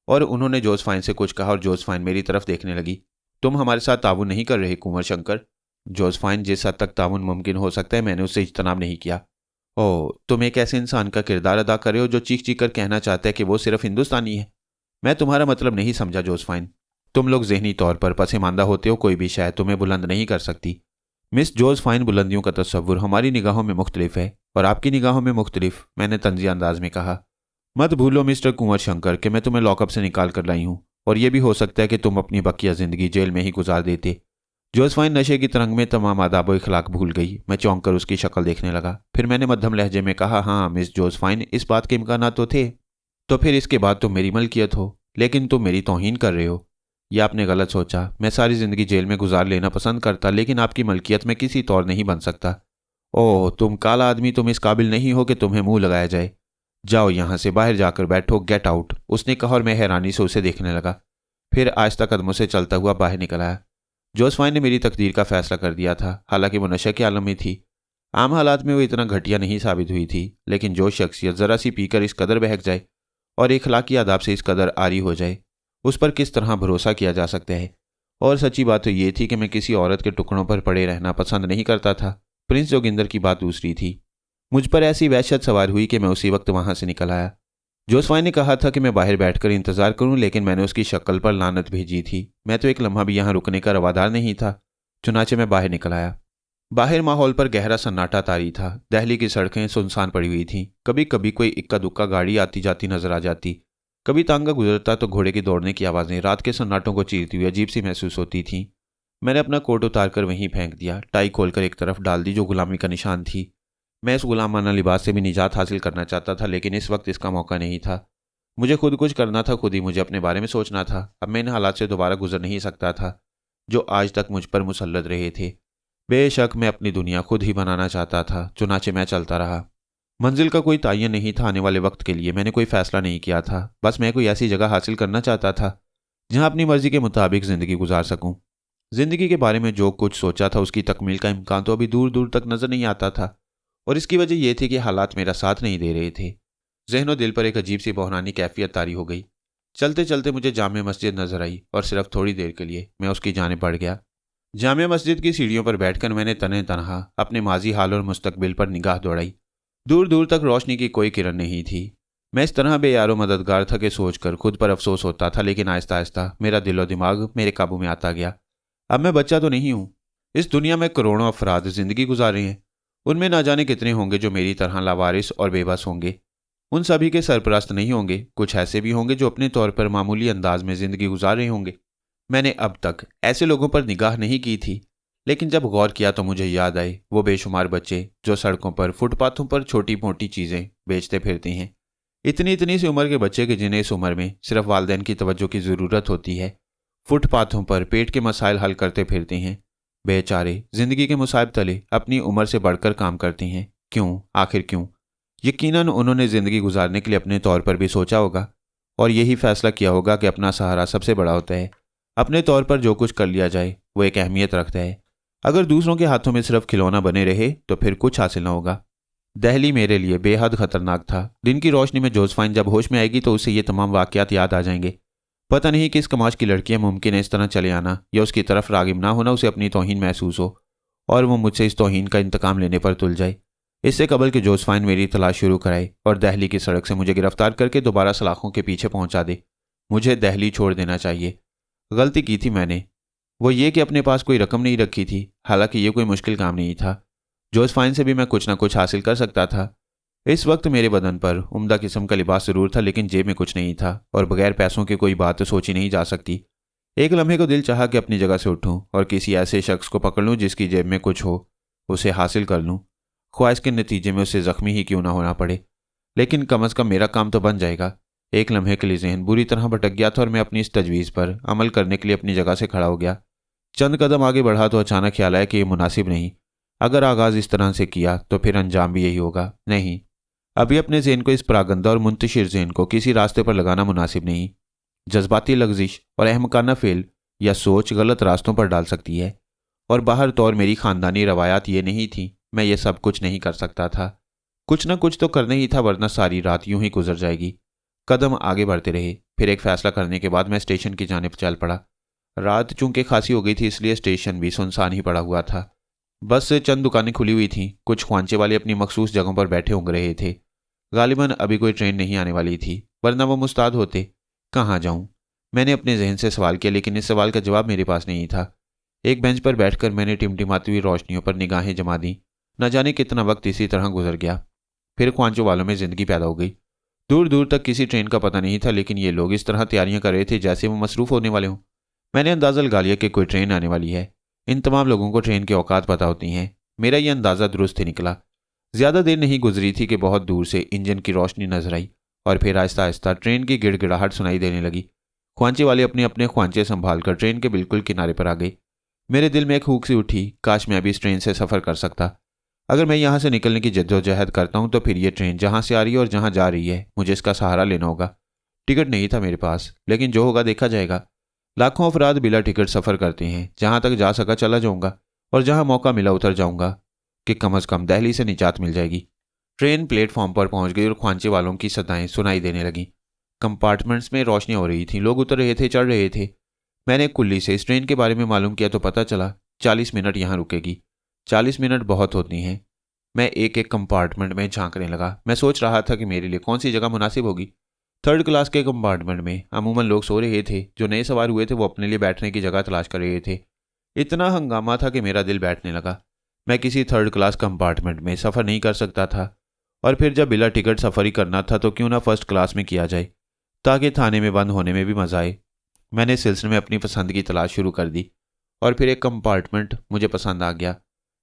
और उन्होंने जोसेफाइन से कुछ कहा और जोसेफाइन मेरी तरफ देखने लगी। तुम हमारे साथ ताउन नहीं कर रहे कुंवर शंकर? जोसेफाइन जिस हद तक ताउन मुमकिन हो सकता है मैंने उससे इज्तनाब नहीं किया। ओह, तुम एक ऐसे इंसान का किरदार अदा कर रहे हो जो चीख चीख कर कहना चाहता है कि वो सिर्फ हिंदुस्तानी है। मैं तुम्हारा मतलब नहीं समझा जोसेफाइन। तुम लोग जहनी तौर पर पसमानदा होते हो, कोई भी शायद तुम्हें बुलंद नहीं कर सकती। मिस जोसेफाइन, बुलंदियों का तस्वुर हमारी निगाहों में मुख्तलिफ है और आपकी निगाहों में मुख्तलिफ, मैंने तंजिया अंदाज में कहा। मत भूलो मिस्टर कुंवर शंकर कि मैं तुम्हें लॉकअप से निकाल कर लाई हूँ और यह भी हो सकता है कि तुम अपनी बकिया जिंदगी जेल में ही गुजार देते। जोसेफाइन नशे की तरंग में तमाम आदाब व इखलाक भूल गई। मैं चौंक कर उसकी शक्ल देखने लगा। फिर मैंने मध्यम लहजे में कहा, हाँ मिस जोसेफाइन, इस बात के इम्कानात तो थे। तो फिर इसके बाद तुम मेरी मलकियत हो, लेकिन तुम मेरी तौहीन कर रहे हो। यह आपने गलत सोचा। मैं सारी जिंदगी जेल में गुजार लेना पसंद करता, लेकिन आपकी मलकियत में किसी तौर नहीं बन सकता। ओह, तुम काला आदमी, तुम इस काबिल नहीं हो कि तुम्हें मुंह लगाया जाए। जाओ यहां से, बाहर जाकर बैठो, गेट आउट, उसने कहा और मैं हैरानी से उसे देखने लगा। फिर आहिस्ता कदमों से चलता हुआ बाहर निकल आया। जोसेफाइन ने मेरी तकदीर का फैसला कर दिया था। हालांकि वो नशे के आलम में थी, आम हालात में वो इतना घटिया नहीं साबित हुई थी, लेकिन जो शख्सियत ज़रा सी पीकर इस कदर बहक जाए और इखलाकी आदाब से इस कदर आरी हो जाए, उस पर किस तरह भरोसा किया जा सकता है। और सच्ची बात तो ये थी कि मैं किसी औरत के टुकड़ों पर पड़े रहना पसंद नहीं करता था। प्रिंस जोगिंदर की बात दूसरी थी। मुझ पर ऐसी वहशत सवार हुई कि मैं उसी वक्त वहां से निकल आया। जोसेफाइन ने कहा था कि मैं बाहर बैठकर इंतजार करूं, लेकिन मैंने उसकी शक्ल पर लानत भेजी थी। मैं तो एक लम्हा भी यहां रुकने का रवादार नहीं था। चुनाचे मैं बाहर निकल आया। बाहर माहौल पर गहरा सन्नाटा तारी था। दिल्ली की सड़कें सुनसान पड़ी हुई थीं। कभी कभी कोई इक्का दुक्का गाड़ी आती जाती नजर आ जाती। कभी तांगा गुजरता तो घोड़े की दौड़ने की आवाज़ें रात के सन्नाटों को चीरती हुई अजीब सी महसूस होती थीं। मैंने अपना कोट उतार कर वहीं फेंक दिया, टाई खोलकर एक तरफ डाल दी जो गुलामी का निशान थी। मैं इस गुलामाना लिबास से भी निजात हासिल करना चाहता था, लेकिन इस वक्त इसका मौका नहीं था। मुझे खुद कुछ करना था, खुद ही मुझे अपने बारे में सोचना था। अब मैं इन हालात से दोबारा गुजर नहीं सकता था जो आज तक मुझ पर मुसल्लत रहे थे। बेशक मैं अपनी दुनिया खुद ही बनाना चाहता था। चुनाचे मैं चलता रहा। मंजिल का कोई तयन नहीं था आने वाले वक्त के लिए। मैंने कोई फैसला नहीं किया था। बस मैं कोई ऐसी जगह हासिल करना चाहता था जहां अपनी मर्जी के मुताबिक ज़िंदगी गुजार सकूं। ज़िंदगी के बारे में जो कुछ सोचा था उसकी तकमील का इम्कान तो अभी दूर दूर तक नजर नहीं आता था, और इसकी वजह यह थी कि हालात मेरा साथ नहीं दे रहे थे। ज़हनो दिल पर एक अजीब सी बहरानी कैफियत तारी हो गई। चलते चलते मुझे जामे मस्जिद नजर आई और सिर्फ थोड़ी देर के लिए मैं उसकी जानिब बढ़ गया। जामे मस्जिद की सीढ़ियों पर बैठकर मैंने तने तनहा अपने माजी हाल और मुस्तकबिल पर निगाह दौड़ाई। दूर दूर तक रोशनी की कोई किरण नहीं थी। मैं इस तरह बेयारो मददगार था कि सोचकर खुद पर अफसोस होता था, लेकिन आहिस्ता आहिस्ता मेरा दिलो दिमाग मेरे काबू में आता गया। अब मैं बच्चा तो नहीं हूँ। इस दुनिया में करोड़ों अफराद जिंदगी गुजार रहे हैं। उनमें ना जाने कितने होंगे जो मेरी तरह लावारिस और बेबस होंगे। उन सभी के सरपरस्त नहीं होंगे। कुछ ऐसे भी होंगे जो अपने तौर पर मामूली अंदाज में जिंदगी गुजार रहे होंगे। मैंने अब तक ऐसे लोगों पर निगाह नहीं की थी, लेकिन जब गौर किया तो मुझे याद आए वो बेशुमार बच्चे जो सड़कों पर, फुटपाथों पर छोटी मोटी चीज़ें बेचते फिरते हैं। इतनी इतनी सी उम्र के बच्चे के जिन्हें इस उम्र में सिर्फ वालिदैन की तवज्जो की ज़रूरत होती है, फुटपाथों पर पेट के मसाइल हल करते फिरते हैं। बेचारे जिंदगी के मुसाइब तले अपनी उम्र से बढ़कर काम करते हैं। क्यों? आखिर क्यों? यकीनन उन्होंने ज़िंदगी गुजारने के लिए अपने तौर पर भी सोचा होगा और यही फैसला किया होगा कि अपना सहारा सबसे बड़ा होता है। अपने तौर पर जो कुछ कर लिया जाए वो एक अहमियत रखता है। अगर दूसरों के हाथों में सिर्फ खिलौना बने रहे तो फिर कुछ हासिल ना होगा। दिल्ली मेरे लिए बेहद खतरनाक था। दिन की रोशनी में जोसेफाइन जब होश में आएगी तो उसे ये तमाम वाक़यात याद आ जाएंगे। पता नहीं किस कमाश की लड़कियां मुमकिन है इस तरह चले आना या उसकी तरफ रागिब ना होना उसे अपनी तौहीन महसूस हो और वो मुझसे इस तौहीन का इंतकाम लेने पर तुल जाए। इससे कबल कि जोसेफाइन मेरी तलाश शुरू कराए और दिल्ली की सड़क से मुझे गिरफ्तार करके दोबारा सलाखों के पीछे पहुंचा दे। मुझे दिल्ली छोड़ देना चाहिए। गलती की थी मैंने, वो ये कि अपने पास कोई रकम नहीं रखी थी। हालांकि ये कोई मुश्किल काम नहीं था। जोसेफाइन से भी मैं कुछ ना कुछ हासिल कर सकता था। इस वक्त मेरे बदन पर उम्दा किस्म का लिबास जरूर था, लेकिन जेब में कुछ नहीं था और बगैर पैसों की कोई बात तो सोची नहीं जा सकती। एक लम्हे को दिल चाहा कि अपनी जगह से उठूं और किसी ऐसे शख्स को पकड़ लूं जिसकी जेब में कुछ हो, उसे हासिल कर लूं। ख्वाहिश के नतीजे में उसे जख्मी ही क्यों ना होना पड़े, लेकिन कम अज़ कम मेरा काम तो बन जाएगा। एक लम्हे के लिए जहन बुरी तरह भटक गया था और मैं अपनी इस तजवीज़ पर अमल करने के लिए अपनी जगह से खड़ा हो गया। चंद कदम आगे बढ़ा तो अचानक ख्याल आया कि यह मुनासिब नहीं। अगर आगाज़ इस तरह से किया तो फिर अंजाम भी यही होगा। नहीं, अभी अपने जहन को, इस परागंदा और मुंतशिर जहन को किसी रास्ते पर लगाना मुनासिब नहीं। जज्बाती लग्जिश और अहमकाना फेल या सोच गलत रास्तों पर डाल सकती है, और बाहर तौर मेरी खानदानी रवायात ये नहीं थी। मैं ये सब कुछ नहीं कर सकता था। कुछ ना कुछ तो करना ही था, वरना सारी रात यूं ही गुजर जाएगी। कदम आगे बढ़ते रहे। फिर एक फैसला करने के बाद मैं स्टेशन की जानिब चल पड़ा। रात चूंकि खासी हो गई थी, इसलिए स्टेशन भी सुनसान ही पड़ा हुआ था। बस से चंद दुकानें खुली हुई थीं। कुछ ख्वांचे वाले अपनी मखसूस जगहों पर बैठे होंग रहे थे। गालिबन अभी कोई ट्रेन नहीं आने वाली थी, वरना वो मुस्ताद होते। कहाँ जाऊं? मैंने अपने जहन से सवाल किया, लेकिन इस सवाल का जवाब मेरे पास नहीं था। एक बेंच पर बैठकर मैंने टिमटिमाती हुई रोशनियों पर निगाहें जमा दी। न जाने कितना वक्त इसी तरह गुजर गया। फिर ख्वांचों वालों में जिंदगी पैदा हो गई। दूर दूर तक किसी ट्रेन का पता नहीं था, लेकिन ये लोग इस तरह तैयारियां कर रहे थे जैसे वो मसरूफ होने वाले हों। मैंने अंदाजा लगा लिया कि कोई ट्रेन आने वाली है। इन तमाम लोगों को ट्रेन के औकात पता होती हैं। मेरा यह अंदाज़ा दुरुस्त ही निकला। ज़्यादा देर नहीं गुजरी थी कि बहुत दूर से इंजन की रोशनी नजर आई और फिर आहिस्ता आहिस्ता ट्रेन की गिड़गिड़ाहट सुनाई देने लगी। ख्वांचे वाले अपने अपने ख्वांचे संभाल कर ट्रेन के बिल्कुल किनारे पर आ गए। मेरे दिल में एक हुक सी उठी, काश मैं भी इस ट्रेन से सफ़र कर सकता। अगर मैं यहाँ से निकलने की जद्दोजहद करता हूँ तो फिर ये ट्रेन जहाँ से आ रही है और जहाँ जा रही है, मुझे इसका सहारा लेना होगा। टिकट नहीं था मेरे पास, लेकिन जो होगा देखा जाएगा। लाखों अफराद बिला टिकट सफ़र करते हैं। जहाँ तक जा सका चला जाऊँगा और जहाँ मौका मिला उतर जाऊँगा कि कम अज़ कम दहली से निजात मिल जाएगी। ट्रेन प्लेटफॉर्म पर पहुंच गई और ख्वांचे वालों की सदाएं सुनाई देने लगीं। कंपार्टमेंट्स में रोशनियां हो रही थीं, लोग उतर रहे थे, चढ़ रहे थे। मैंने कुल्ली से इस ट्रेन के बारे में मालूम किया तो पता चला 40 मिनट यहाँ रुकेगी। 40 मिनट बहुत होती हैं। मैं एक एक कंपार्टमेंट में झांकने लगा। मैं सोच रहा था कि मेरे लिए कौन सी जगह मुनासिब होगी। थर्ड क्लास के कंपार्टमेंट में अमूमन लोग सो रहे थे। जो नए सवार हुए थे वो अपने लिए बैठने की जगह तलाश कर रहे थे। इतना हंगामा था कि मेरा दिल बैठने लगा। मैं किसी थर्ड क्लास कंपार्टमेंट में सफ़र नहीं कर सकता था, और फिर जब बिला टिकट सफ़र ही करना था तो क्यों ना फर्स्ट क्लास में किया जाए, ताकि थाने में बंद होने में भी मज़ा आए। मैंने इस सिलसिले में अपनी पसंद की तलाश शुरू कर दी और फिर एक कंपार्टमेंट मुझे पसंद आ गया,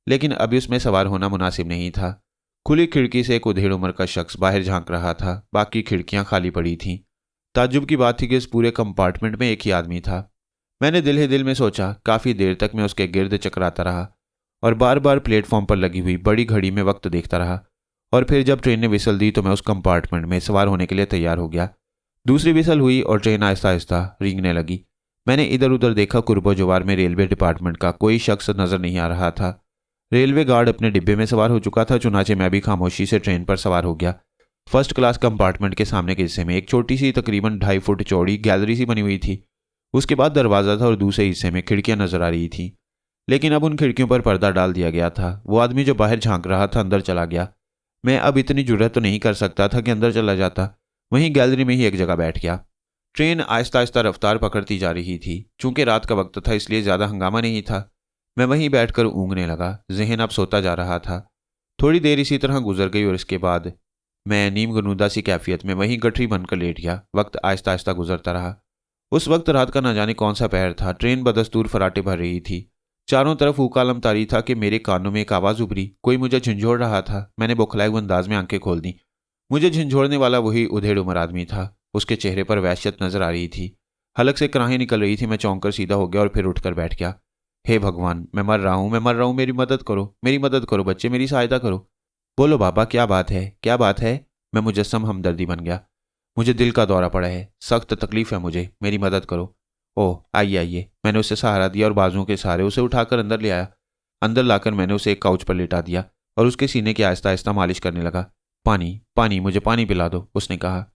लेकिन अभी उसमें सवार होना मुनासिब नहीं था। खुली खिड़की से एक उधेड़ उम्र का शख्स बाहर झांक रहा था। बाकी खिड़कियां खाली पड़ी थीं। ताज्जुब की बात थी कि इस पूरे कंपार्टमेंट में एक ही आदमी था। मैंने दिल ही दिल में सोचा। काफ़ी देर तक मैं उसके गिर्द चकराता रहा और बार बार प्लेटफॉर्म पर लगी हुई बड़ी घड़ी में वक्त देखता रहा। और फिर जब ट्रेन ने विसल दी तो मैं उस कंपार्टमेंट में सवार होने के लिए तैयार हो गया। दूसरी विसल हुई और ट्रेन आहिस्ता आहिस्ता रेंगने लगी। मैंने इधर उधर देखा। कुर्बो जवार में रेलवे डिपार्टमेंट का कोई शख्स नजर नहीं आ रहा था। रेलवे गार्ड अपने डिब्बे में सवार हो चुका था। चुनाचे मैं भी खामोशी से ट्रेन पर सवार हो गया। फर्स्ट क्लास कंपार्टमेंट के सामने के हिस्से में एक छोटी सी तकरीबन 2.5 फुट चौड़ी गैलरी सी बनी हुई थी। उसके बाद दरवाज़ा था और दूसरे हिस्से में खिड़कियां नजर आ रही थी, लेकिन अब उन खिड़कियों पर पर्दा डाल दिया गया था। वो आदमी जो बाहर झांक रहा था अंदर चला गया। मैं अब इतनी जुर्रत तो नहीं कर सकता था कि अंदर चला जाता। वहीं गैलरी में ही एक जगह बैठ गया। ट्रेन आहिस्ता आहिस्ता रफ्तार पकड़ती जा रही थी। चूंकि रात का वक्त था इसलिए ज़्यादा हंगामा नहीं था। मैं वहीं बैठकर ऊँगने लगा। जहन अब सोता जा रहा था। थोड़ी देर इसी तरह गुजर गई और इसके बाद मैं नीम गनूदा सी कैफियत में वहीं गठरी बनकर लेट गया। वक्त आहिस्ता आहिस्ता गुजरता रहा। उस वक्त रात का न जाने कौन सा पहर था। ट्रेन बदस्तूर फराटे भर रही थी। चारों तरफ उकालम तारी था कि मेरे कानों में एक आवाज़ उभरी। कोई मुझे झंझोड़ रहा था। मैंने बौखलाए हुए अंदाज में आंखें खोल दी। मुझे झंझोड़ने वाला वही उधेड़ उम्र आदमी था। उसके चेहरे पर वहशत नजर आ रही थी। हलक से कराहें निकल रही थी। मैं चौंक कर सीधा हो गया और फिर उठकर बैठ गया। हे भगवान, मैं मर रहा हूँ, मैं मर रहा हूँ, मेरी मदद करो, मेरी मदद करो बच्चे, मेरी सहायता करो। बोलो बाबा, क्या बात है, क्या बात है? मैं मुजस्सम हमदर्दी बन गया। मुझे दिल का दौरा पड़ा है, सख्त तकलीफ है मुझे, मेरी मदद करो। ओह आइए आइए। मैंने उसे सहारा दिया और बाजुओं के सहारे उसे उठाकर अंदर ले आया। अंदर लाकर मैंने उसे एक काउच पर लिटा दिया और उसके सीने की आहिस्ता आहिस्ता मालिश करने लगा। पानी पानी, मुझे पानी पिला दो, उसने कहा।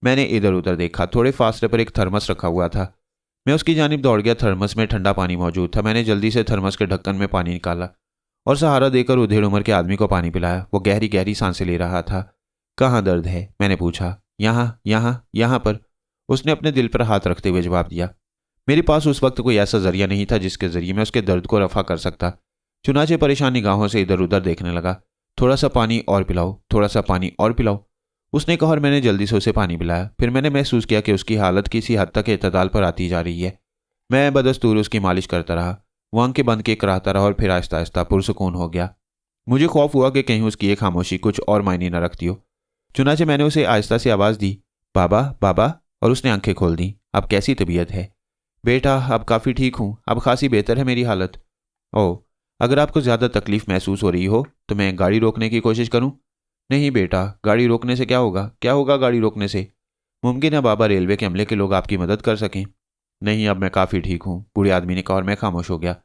मैंने इधर उधर देखा। थोड़े फासले पर एक थर्मस रखा हुआ था। मैं उसकी जानिब दौड़ गया। थर्मस में ठंडा पानी मौजूद था। मैंने जल्दी से थर्मस के ढक्कन में पानी निकाला और सहारा देकर उधेड़ उम्र के आदमी को पानी पिलाया। वो गहरी गहरी सांसें ले रहा था। कहाँ दर्द है? मैंने पूछा। यहाँ यहाँ यहाँ पर, उसने अपने दिल पर हाथ रखते हुए जवाब दिया। मेरे पास उस वक्त कोई ऐसा जरिया नहीं था जिसके जरिए मैं उसके दर्द को रफा कर सकता। चुनाचे परेशान निगाहों से इधर उधर देखने लगा। थोड़ा सा पानी और पिलाओ, थोड़ा सा पानी और पिलाओ, उसने कहा और मैंने जल्दी से उसे पानी पिलाया। फिर मैंने महसूस किया कि उसकी हालत किसी हद तक एतदाल पर आती जा रही है। मैं बदस्तूर उसकी मालिश करता रहा, वो आंखें बंद के कराहता रहा और फिर आहिस्ता आहिस्ता पुरसुकून हो गया। मुझे खौफ हुआ कि कहीं उसकी ये खामोशी कुछ और मायने न रखती हो। चुनाचे मैंने उसे आहिस्ता से आवाज़ दी, बाबा बाबा, और उसने आंखें खोल दी। अब कैसी तबीयत है? बेटा अब काफ़ी ठीक हूँ, अब खासी बेहतर है मेरी हालत। ओह, अगर आपको ज़्यादा तकलीफ महसूस हो रही हो तो मैं गाड़ी रोकने की कोशिश करूँ? नहीं बेटा, गाड़ी रोकने से क्या होगा? क्या होगा गाड़ी रोकने से? मुमकिन है बाबा रेलवे के अमले के लोग आपकी मदद कर सकें। नहीं, अब मैं काफ़ी ठीक हूँ, बूढ़े आदमी ने कहा और मैं खामोश हो गया।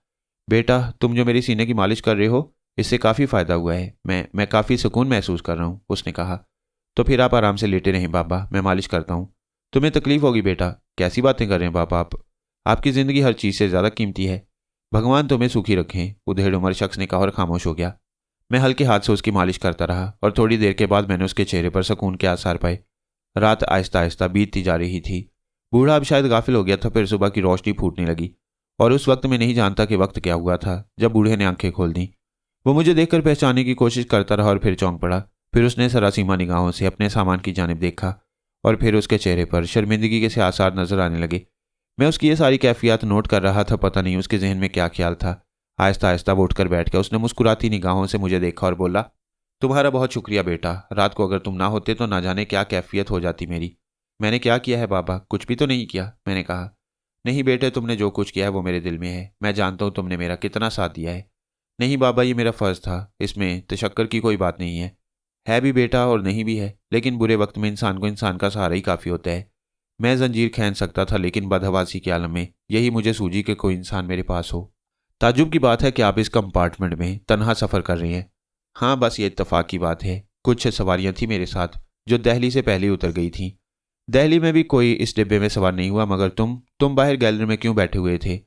बेटा तुम जो मेरी सीने की मालिश कर रहे हो, इससे काफ़ी फ़ायदा हुआ है। मैं काफ़ी सुकून महसूस कर रहा हूँ, उसने कहा। तो फिर आप आराम से लेटे रहें बाबा, मैं मालिश करता हूँ। तुम्हें तकलीफ होगी बेटा? कैसी बातें कर रहे हैं बाबा आप? आपकी ज़िंदगी हर चीज़ से ज़्यादा कीमती है। भगवान तुम्हें सुखी रखें, उधेड़ उम्र शख्स ने कहा और खामोश हो गया। मैं हल्के हाथ से उसकी मालिश करता रहा और थोड़ी देर के बाद मैंने उसके चेहरे पर सुकून के आसार पाए। रात आहिस्ता आहिस्ता बीतती जा रही थी। बूढ़ा अब शायद गाफिल हो गया था। फिर सुबह की रोशनी फूटने लगी और उस वक्त मैं नहीं जानता कि वक्त क्या हुआ था जब बूढ़े ने आंखें खोल दी। वो मुझे देखकर पहचानने की कोशिश करता रहा और फिर चौंक पड़ा। फिर उसने सरासीमा निगाहों से अपने सामान की जानिब देखा और फिर उसके चेहरे पर शर्मिंदगी के से आसार नजर आने लगे। मैं उसकी ये सारी कैफियत नोट कर रहा था। पता नहीं उसके जहन में क्या ख्याल था। आहिस्ता आहिस्ता वो उठकर बैठ गया। उसने मुस्कुराती निगाहों से मुझे देखा और बोला, तुम्हारा बहुत शुक्रिया बेटा, रात को अगर तुम ना होते तो ना जाने क्या कैफियत हो जाती मेरी। मैंने क्या किया है बाबा? कुछ भी तो नहीं किया, मैंने कहा। नहीं बेटे, तुमने जो कुछ किया है वो मेरे दिल में है। मैं जानता हूँ तुमने मेरा कितना साथ दिया है। नहीं बाबा, ये मेरा फ़र्ज़ था, इसमें तशक्कर की कोई बात नहीं है भी बेटा और नहीं भी है। लेकिन बुरे वक्त में इंसान को इंसान का सहारा ही काफ़ी होता है। मैं जंजीर खींच सकता था लेकिन बदहवासी के आलम में यही मुझे सूझी कि कोई इंसान मेरे पास हो। ताज्जुब की बात है कि आप इस कंपार्टमेंट में तन्हा सफ़र कर रहे हैं। हाँ, बस ये इत्तेफाक की बात है। कुछ सवारियां थी मेरे साथ जो दिल्ली से पहले उतर गई थीं। दिल्ली में भी कोई इस डिब्बे में सवार नहीं हुआ, मगर तुम बाहर गैलरी में क्यों बैठे हुए थे?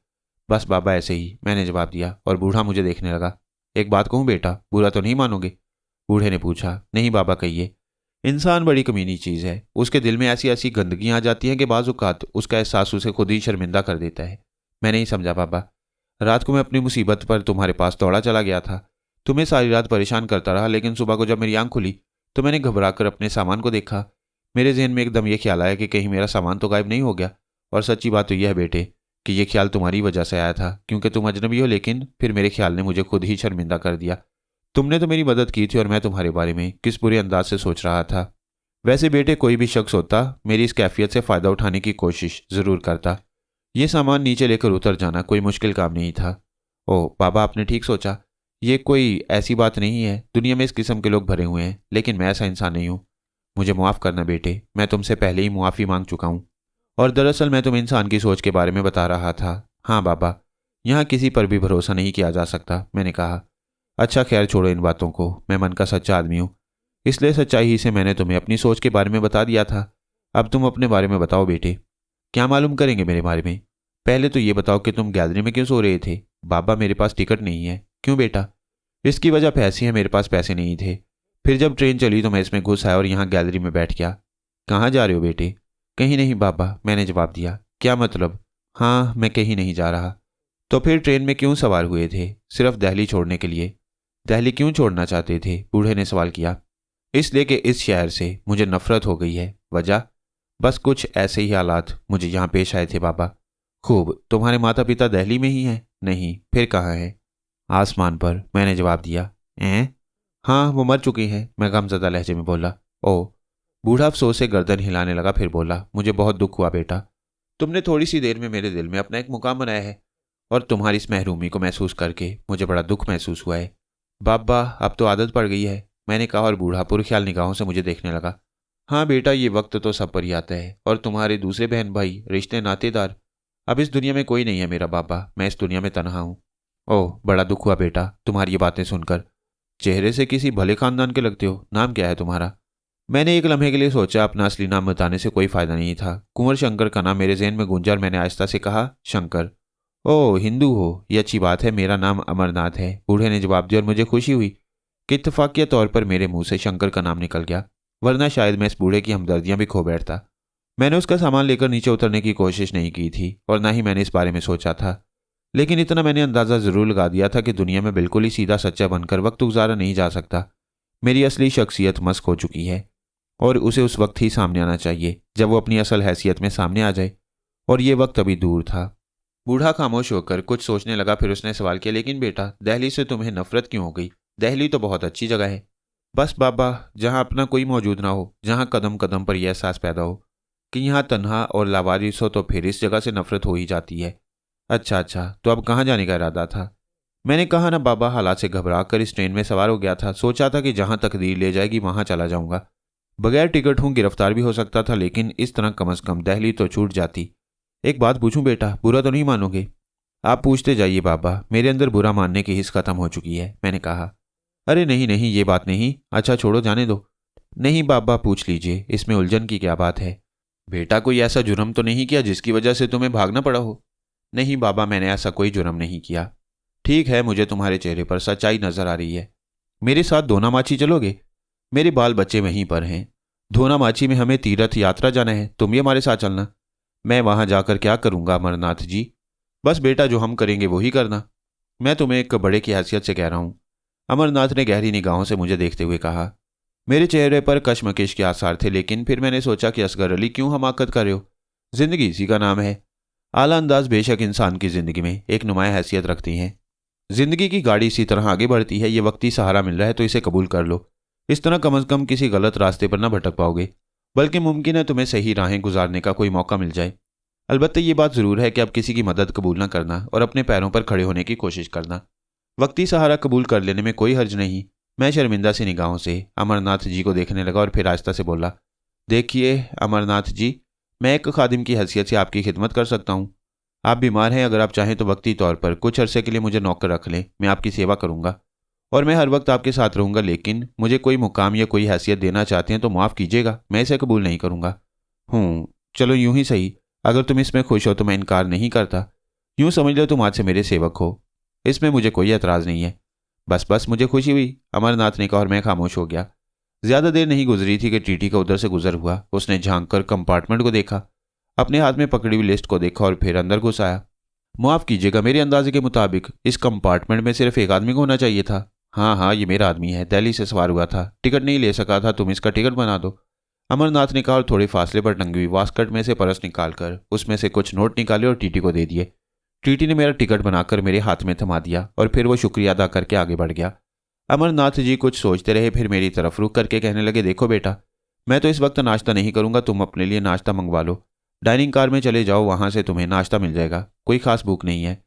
बस बाबा ऐसे ही, मैंने जवाब दिया और बूढ़ा मुझे देखने लगा। एक बात कहूँ बेटा, बुरा तो नहीं मानोगे? बूढ़े ने पूछा। नहीं बाबा, कहिए। इंसान बड़ी कमीनी चीज़ है। उसके दिल में ऐसी ऐसी गंदगियाँ आ जाती हैं कि बाज़ औक़ात उसका एहसास उसे खुद ही शर्मिंदा कर देता है। मैं नहीं समझा बाबा। रात को मैं अपनी मुसीबत पर तुम्हारे पास दौड़ा चला गया था। तुम्हें सारी रात परेशान करता रहा, लेकिन सुबह को जब मेरी आंख खुली तो मैंने घबरा कर अपने सामान को देखा। मेरे जहन में एकदम यह ख्याल आया कि कहीं मेरा सामान तो गायब नहीं हो गया। और सच्ची बात तो यह है बेटे कि यह ख्याल तुम्हारी वजह से आया था, क्योंकि तुम अजनबी हो। लेकिन फिर मेरे ख्याल ने मुझे खुद ही शर्मिंदा कर दिया। तुमने तो मेरी मदद की थी और मैं तुम्हारे बारे में किस बुरे अंदाज से सोच रहा था। वैसे बेटे, कोई भी शख्स होता मेरी इस कैफियत से फ़ायदा उठाने की कोशिश ज़रूर करता। ये सामान नीचे लेकर उतर जाना कोई मुश्किल काम नहीं था। ओह बाबा, आपने ठीक सोचा। ये कोई ऐसी बात नहीं है। दुनिया में इस किस्म के लोग भरे हुए हैं, लेकिन मैं ऐसा इंसान नहीं हूँ। मुझे माफ़ करना बेटे, मैं तुमसे पहले ही मुआफ़ी मांग चुका हूँ। और दरअसल मैं तुम इंसान की सोच के बारे में बता रहा था। हाँ बाबा, यहाँ किसी पर भी भरोसा नहीं किया जा सकता, मैंने कहा। अच्छा खैर, छोड़ो इन बातों को। मैं मन का सच्चा आदमी हूँ, इसलिए सच्चाई ही से मैंने तुम्हें अपनी सोच के बारे में बता दिया था। अब तुम अपने बारे में बताओ बेटे। क्या मालूम करेंगे मेरे बारे में? पहले तो ये बताओ कि तुम गैलरी में क्यों सो रहे थे? बाबा, मेरे पास टिकट नहीं है। क्यों बेटा? इसकी वजह पैसे है, मेरे पास पैसे नहीं थे। फिर जब ट्रेन चली तो मैं इसमें घुस आया और यहाँ गैलरी में बैठ गया। कहाँ जा रहे हो बेटे? कहीं नहीं बाबा, मैंने जवाब दिया। क्या मतलब? हाँ, मैं कहीं नहीं जा रहा। तो फिर ट्रेन में क्यों सवार हुए थे? सिर्फ दिल्ली छोड़ने के लिए। दिल्ली क्यों छोड़ना चाहते थे? बूढ़े ने सवाल किया। इसलिए कि इस शहर से मुझे नफरत हो गई है। वजह? बस कुछ ऐसे ही हालात मुझे यहाँ पेश आए थे बाबा। खूब, तुम्हारे माता पिता दिल्ली में ही हैं? नहीं, फिर कहाँ हैं? आसमान पर, मैंने जवाब दिया। हाँ, वो मर चुकी हैं, मैं गमज़दा लहजे में बोला। ओह। बूढ़ा अफसोस से गर्दन हिलाने लगा, फिर बोला, मुझे बहुत दुख हुआ बेटा। तुमने थोड़ी सी देर में मेरे दिल में अपना एक मुकाम बनाया है और तुम्हारी इस महरूमी को महसूस करके मुझे बड़ा दुख महसूस हुआ है। बाबा, अब तो आदत पड़ गई है, मैंने कहा और बूढ़ा पुरख्याल निगाहों से मुझे देखने लगा। हाँ बेटा, ये वक्त तो सब पर ही आता है। और तुम्हारे दूसरे बहन भाई, रिश्ते नातेदार, अब इस दुनिया में कोई नहीं है मेरा बाबा। मैं इस दुनिया में तन्हा हूँ। ओह, बड़ा दुख हुआ बेटा तुम्हारी ये बातें सुनकर। चेहरे से किसी भले खानदान के लगते हो। नाम क्या है तुम्हारा? मैंने एक लम्हे के लिए सोचा अपना असली नाम बताने से कोई फायदा नहीं था। कुंवर शंकर का नाम मेरे जहन में गूंजा और मैंने आहिस्ता से कहा, शंकर। ओह, हिंदू हो, ये अच्छी बात है। मेरा नाम अमरनाथ है, बूढ़े ने जवाब दिया और मुझे खुशी हुई कि इत्तफाकिया तौर पर मेरे मुंह से शंकर का नाम निकल गया, वरना शायद मैं इस बूढ़े की हमदर्दियां भी खो बैठता। मैंने उसका सामान लेकर नीचे उतरने की कोशिश नहीं की थी और ना ही मैंने इस बारे में सोचा था। लेकिन इतना मैंने अंदाज़ा ज़रूर लगा दिया था कि दुनिया में बिल्कुल ही सीधा सच्चा बनकर वक्त गुजारा नहीं जा सकता। मेरी असली शख्सियत मस्क हो चुकी है और उसे उस वक्त ही सामने आना चाहिए जब वो अपनी असल हैसियत में सामने आ जाए, और ये वक्त अभी दूर था। बूढ़ा खामोश होकर कुछ सोचने लगा, फिर उसने सवाल किया, लेकिन बेटा, दिल्ली से तुम्हें नफरत क्यों हो गई? दिल्ली तो बहुत अच्छी जगह है। बस बाबा, जहाँ अपना कोई मौजूद ना हो, जहाँ कदम कदम पर यह एहसास पैदा हो कि यहाँ तन्हा और लावारिस हो, तो फिर इस जगह से नफरत हो ही जाती है। अच्छा अच्छा, तो अब कहाँ जाने का इरादा था? मैंने कहा ना बाबा, हालात से घबरा कर इस ट्रेन में सवार हो गया था। सोचा था कि जहाँ तकदीर ले जाएगी वहाँ चला जाऊँगा। बगैर टिकट हूँ, गिरफ्तार भी हो सकता था, लेकिन इस तरह कम से कम दिल्ली तो छूट जाती। एक बात पूछूं बेटा, बुरा तो नहीं मानोगे? आप पूछते जाइए बाबा, मेरे अंदर बुरा मानने की हिस्स खत्म हो चुकी है, मैंने कहा। अरे नहीं नहीं, ये बात नहीं। अच्छा छोड़ो, जाने दो। नहीं बाबा, पूछ लीजिए, इसमें उलझन की क्या बात है? बेटा, कोई ऐसा जुर्म तो नहीं किया जिसकी वजह से तुम्हें भागना पड़ा हो? नहीं बाबा, मैंने ऐसा कोई जुर्म नहीं किया। ठीक है, मुझे तुम्हारे चेहरे पर सच्चाई नजर आ रही है। मेरे साथ दोनामाची चलोगे? मेरे बाल बच्चे वहीं पर हैं। दोनामाची में हमें तीर्थ यात्रा जाना है, तुम भी हमारे साथ चलना। मैं वहां जाकर क्या करूंगा अमरनाथ जी? बस बेटा, जो हम करेंगे वो ही करना। मैं तुम्हें एक बड़े की हैसियत से कह रहा हूं। अमरनाथ ने गहरी निगाहों से मुझे देखते हुए कहा। मेरे चेहरे पर कशमकश के आसार थे, लेकिन फिर मैंने सोचा कि असगर अली, क्यों हमाकत कर रहे हो? जिंदगी इसी का नाम है। आला अंदाज बेशक इंसान की जिंदगी में एक नुमाया हैसियत रखती हैं। जिंदगी की गाड़ी इसी तरह आगे बढ़ती है। ये वक्ती सहारा मिल रहा है तो इसे कबूल कर लो। इस तरह कम से कम किसी गलत रास्ते पर ना भटक पाओगे, बल्कि मुमकिन है तुम्हें सही राहें गुजारने का कोई मौका मिल जाए। अलबत्ता ये बात ज़रूर है कि अब किसी की मदद कबूल ना करना और अपने पैरों पर खड़े होने की कोशिश करना। वक्ती सहारा कबूल कर लेने में कोई हर्ज नहीं। मैं शर्मिंदा सी निगाहों से अमरनाथ जी को देखने लगा और फिर आहिस्ता से बोला, देखिए अमरनाथ जी, मैं एक खादिम की हैसियत से आपकी खिदमत कर सकता हूँ। आप बीमार हैं, अगर आप चाहें तो वक्ती तौर पर कुछ अरसे के लिए मुझे नौकर रख लें। मैं आपकी सेवा करूँगा और मैं हर वक्त आपके साथ रहूँगा, लेकिन मुझे कोई मुकाम या कोई हैसियत देना चाहते हैं तो माफ़ कीजिएगा, मैं इसे कबूल नहीं करूँगा। चलो यूं ही सही, अगर तुम इसमें खुश हो तो मैं इनकार नहीं करता। यूं समझ लो तुम आज से मेरे सेवक हो, इसमें मुझे कोई एतराज़ नहीं है। बस बस, मुझे खुशी हुई, अमरनाथ ने कहा और मैं खामोश हो गया। ज्यादा देर नहीं गुजरी थी कि टीटी का उधर से गुजर हुआ। उसने झांक कर कंपार्टमेंट को देखा, अपने हाथ में पकड़ी हुई लिस्ट को देखा और फिर अंदर घुस आया। माफ़ कीजिएगा, मेरे अंदाजे के मुताबिक इस कंपार्टमेंट में सिर्फ एक आदमी को होना चाहिए था। हाँ हाँ, ये मेरा आदमी है, दिल्ली से सवार हुआ था, टिकट नहीं ले सका था, तुम इसका टिकट बना दो। अमरनाथ ने कहा और थोड़े फासले पर टंगी हुई वास्कट में से परस निकालकर उसमें से कुछ नोट निकाले और टीटी को दे दिए। टीटी ने मेरा टिकट बनाकर मेरे हाथ में थमा दिया और फिर वो शुक्रिया अदा करके आगे बढ़ गया। अमरनाथ जी कुछ सोचते रहे, फिर मेरी तरफ रुक करके कहने लगे, देखो बेटा, मैं तो इस वक्त नाश्ता नहीं करूंगा, तुम अपने लिए नाश्ता मंगवा लो। डाइनिंग कार में चले जाओ, वहां से तुम्हें नाश्ता मिल जाएगा, कोई खास भूख नहीं है।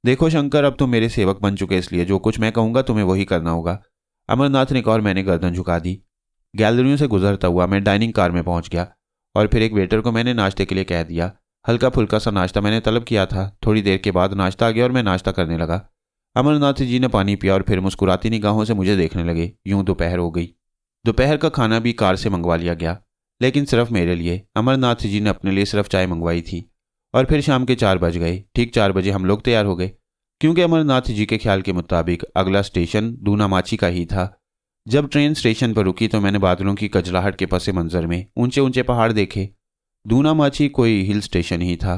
देखो शंकर, अब तुम मेरे सेवक बन चुके, इसलिए जो कुछ मैं कहूंगा तुम्हें वही करना होगा। अमरनाथ ने कहा और मैंने गर्दन झुका दी। गैलरियों से गुजरता हुआ मैं डाइनिंग कार में पहुंच गया और फिर एक वेटर को मैंने नाश्ते के लिए कह दिया। हल्का फुल्का सा नाश्ता मैंने तलब किया था। थोड़ी देर के बाद नाश्ता आ गया और मैं नाश्ता करने लगा। अमरनाथ जी ने पानी पिया और फिर मुस्कुराती निगाहों से मुझे देखने लगे। यूं दोपहर हो गई। दोपहर का खाना भी कार से मंगवा लिया गया, लेकिन सिर्फ मेरे लिए। अमरनाथ जी ने अपने लिए सिर्फ चाय मंगवाई थी। और फिर शाम के 4 बज गए। ठीक 4 बजे हम लोग तैयार हो गए, क्योंकि अमरनाथ जी के ख्याल के मुताबिक अगला स्टेशन दूनामाची का ही था। जब ट्रेन स्टेशन पर रुकी तो मैंने बादलों की कजलाहट के पसे मंजर में ऊंचे ऊंचे पहाड़ देखे। दूनामाची कोई हिल स्टेशन ही था।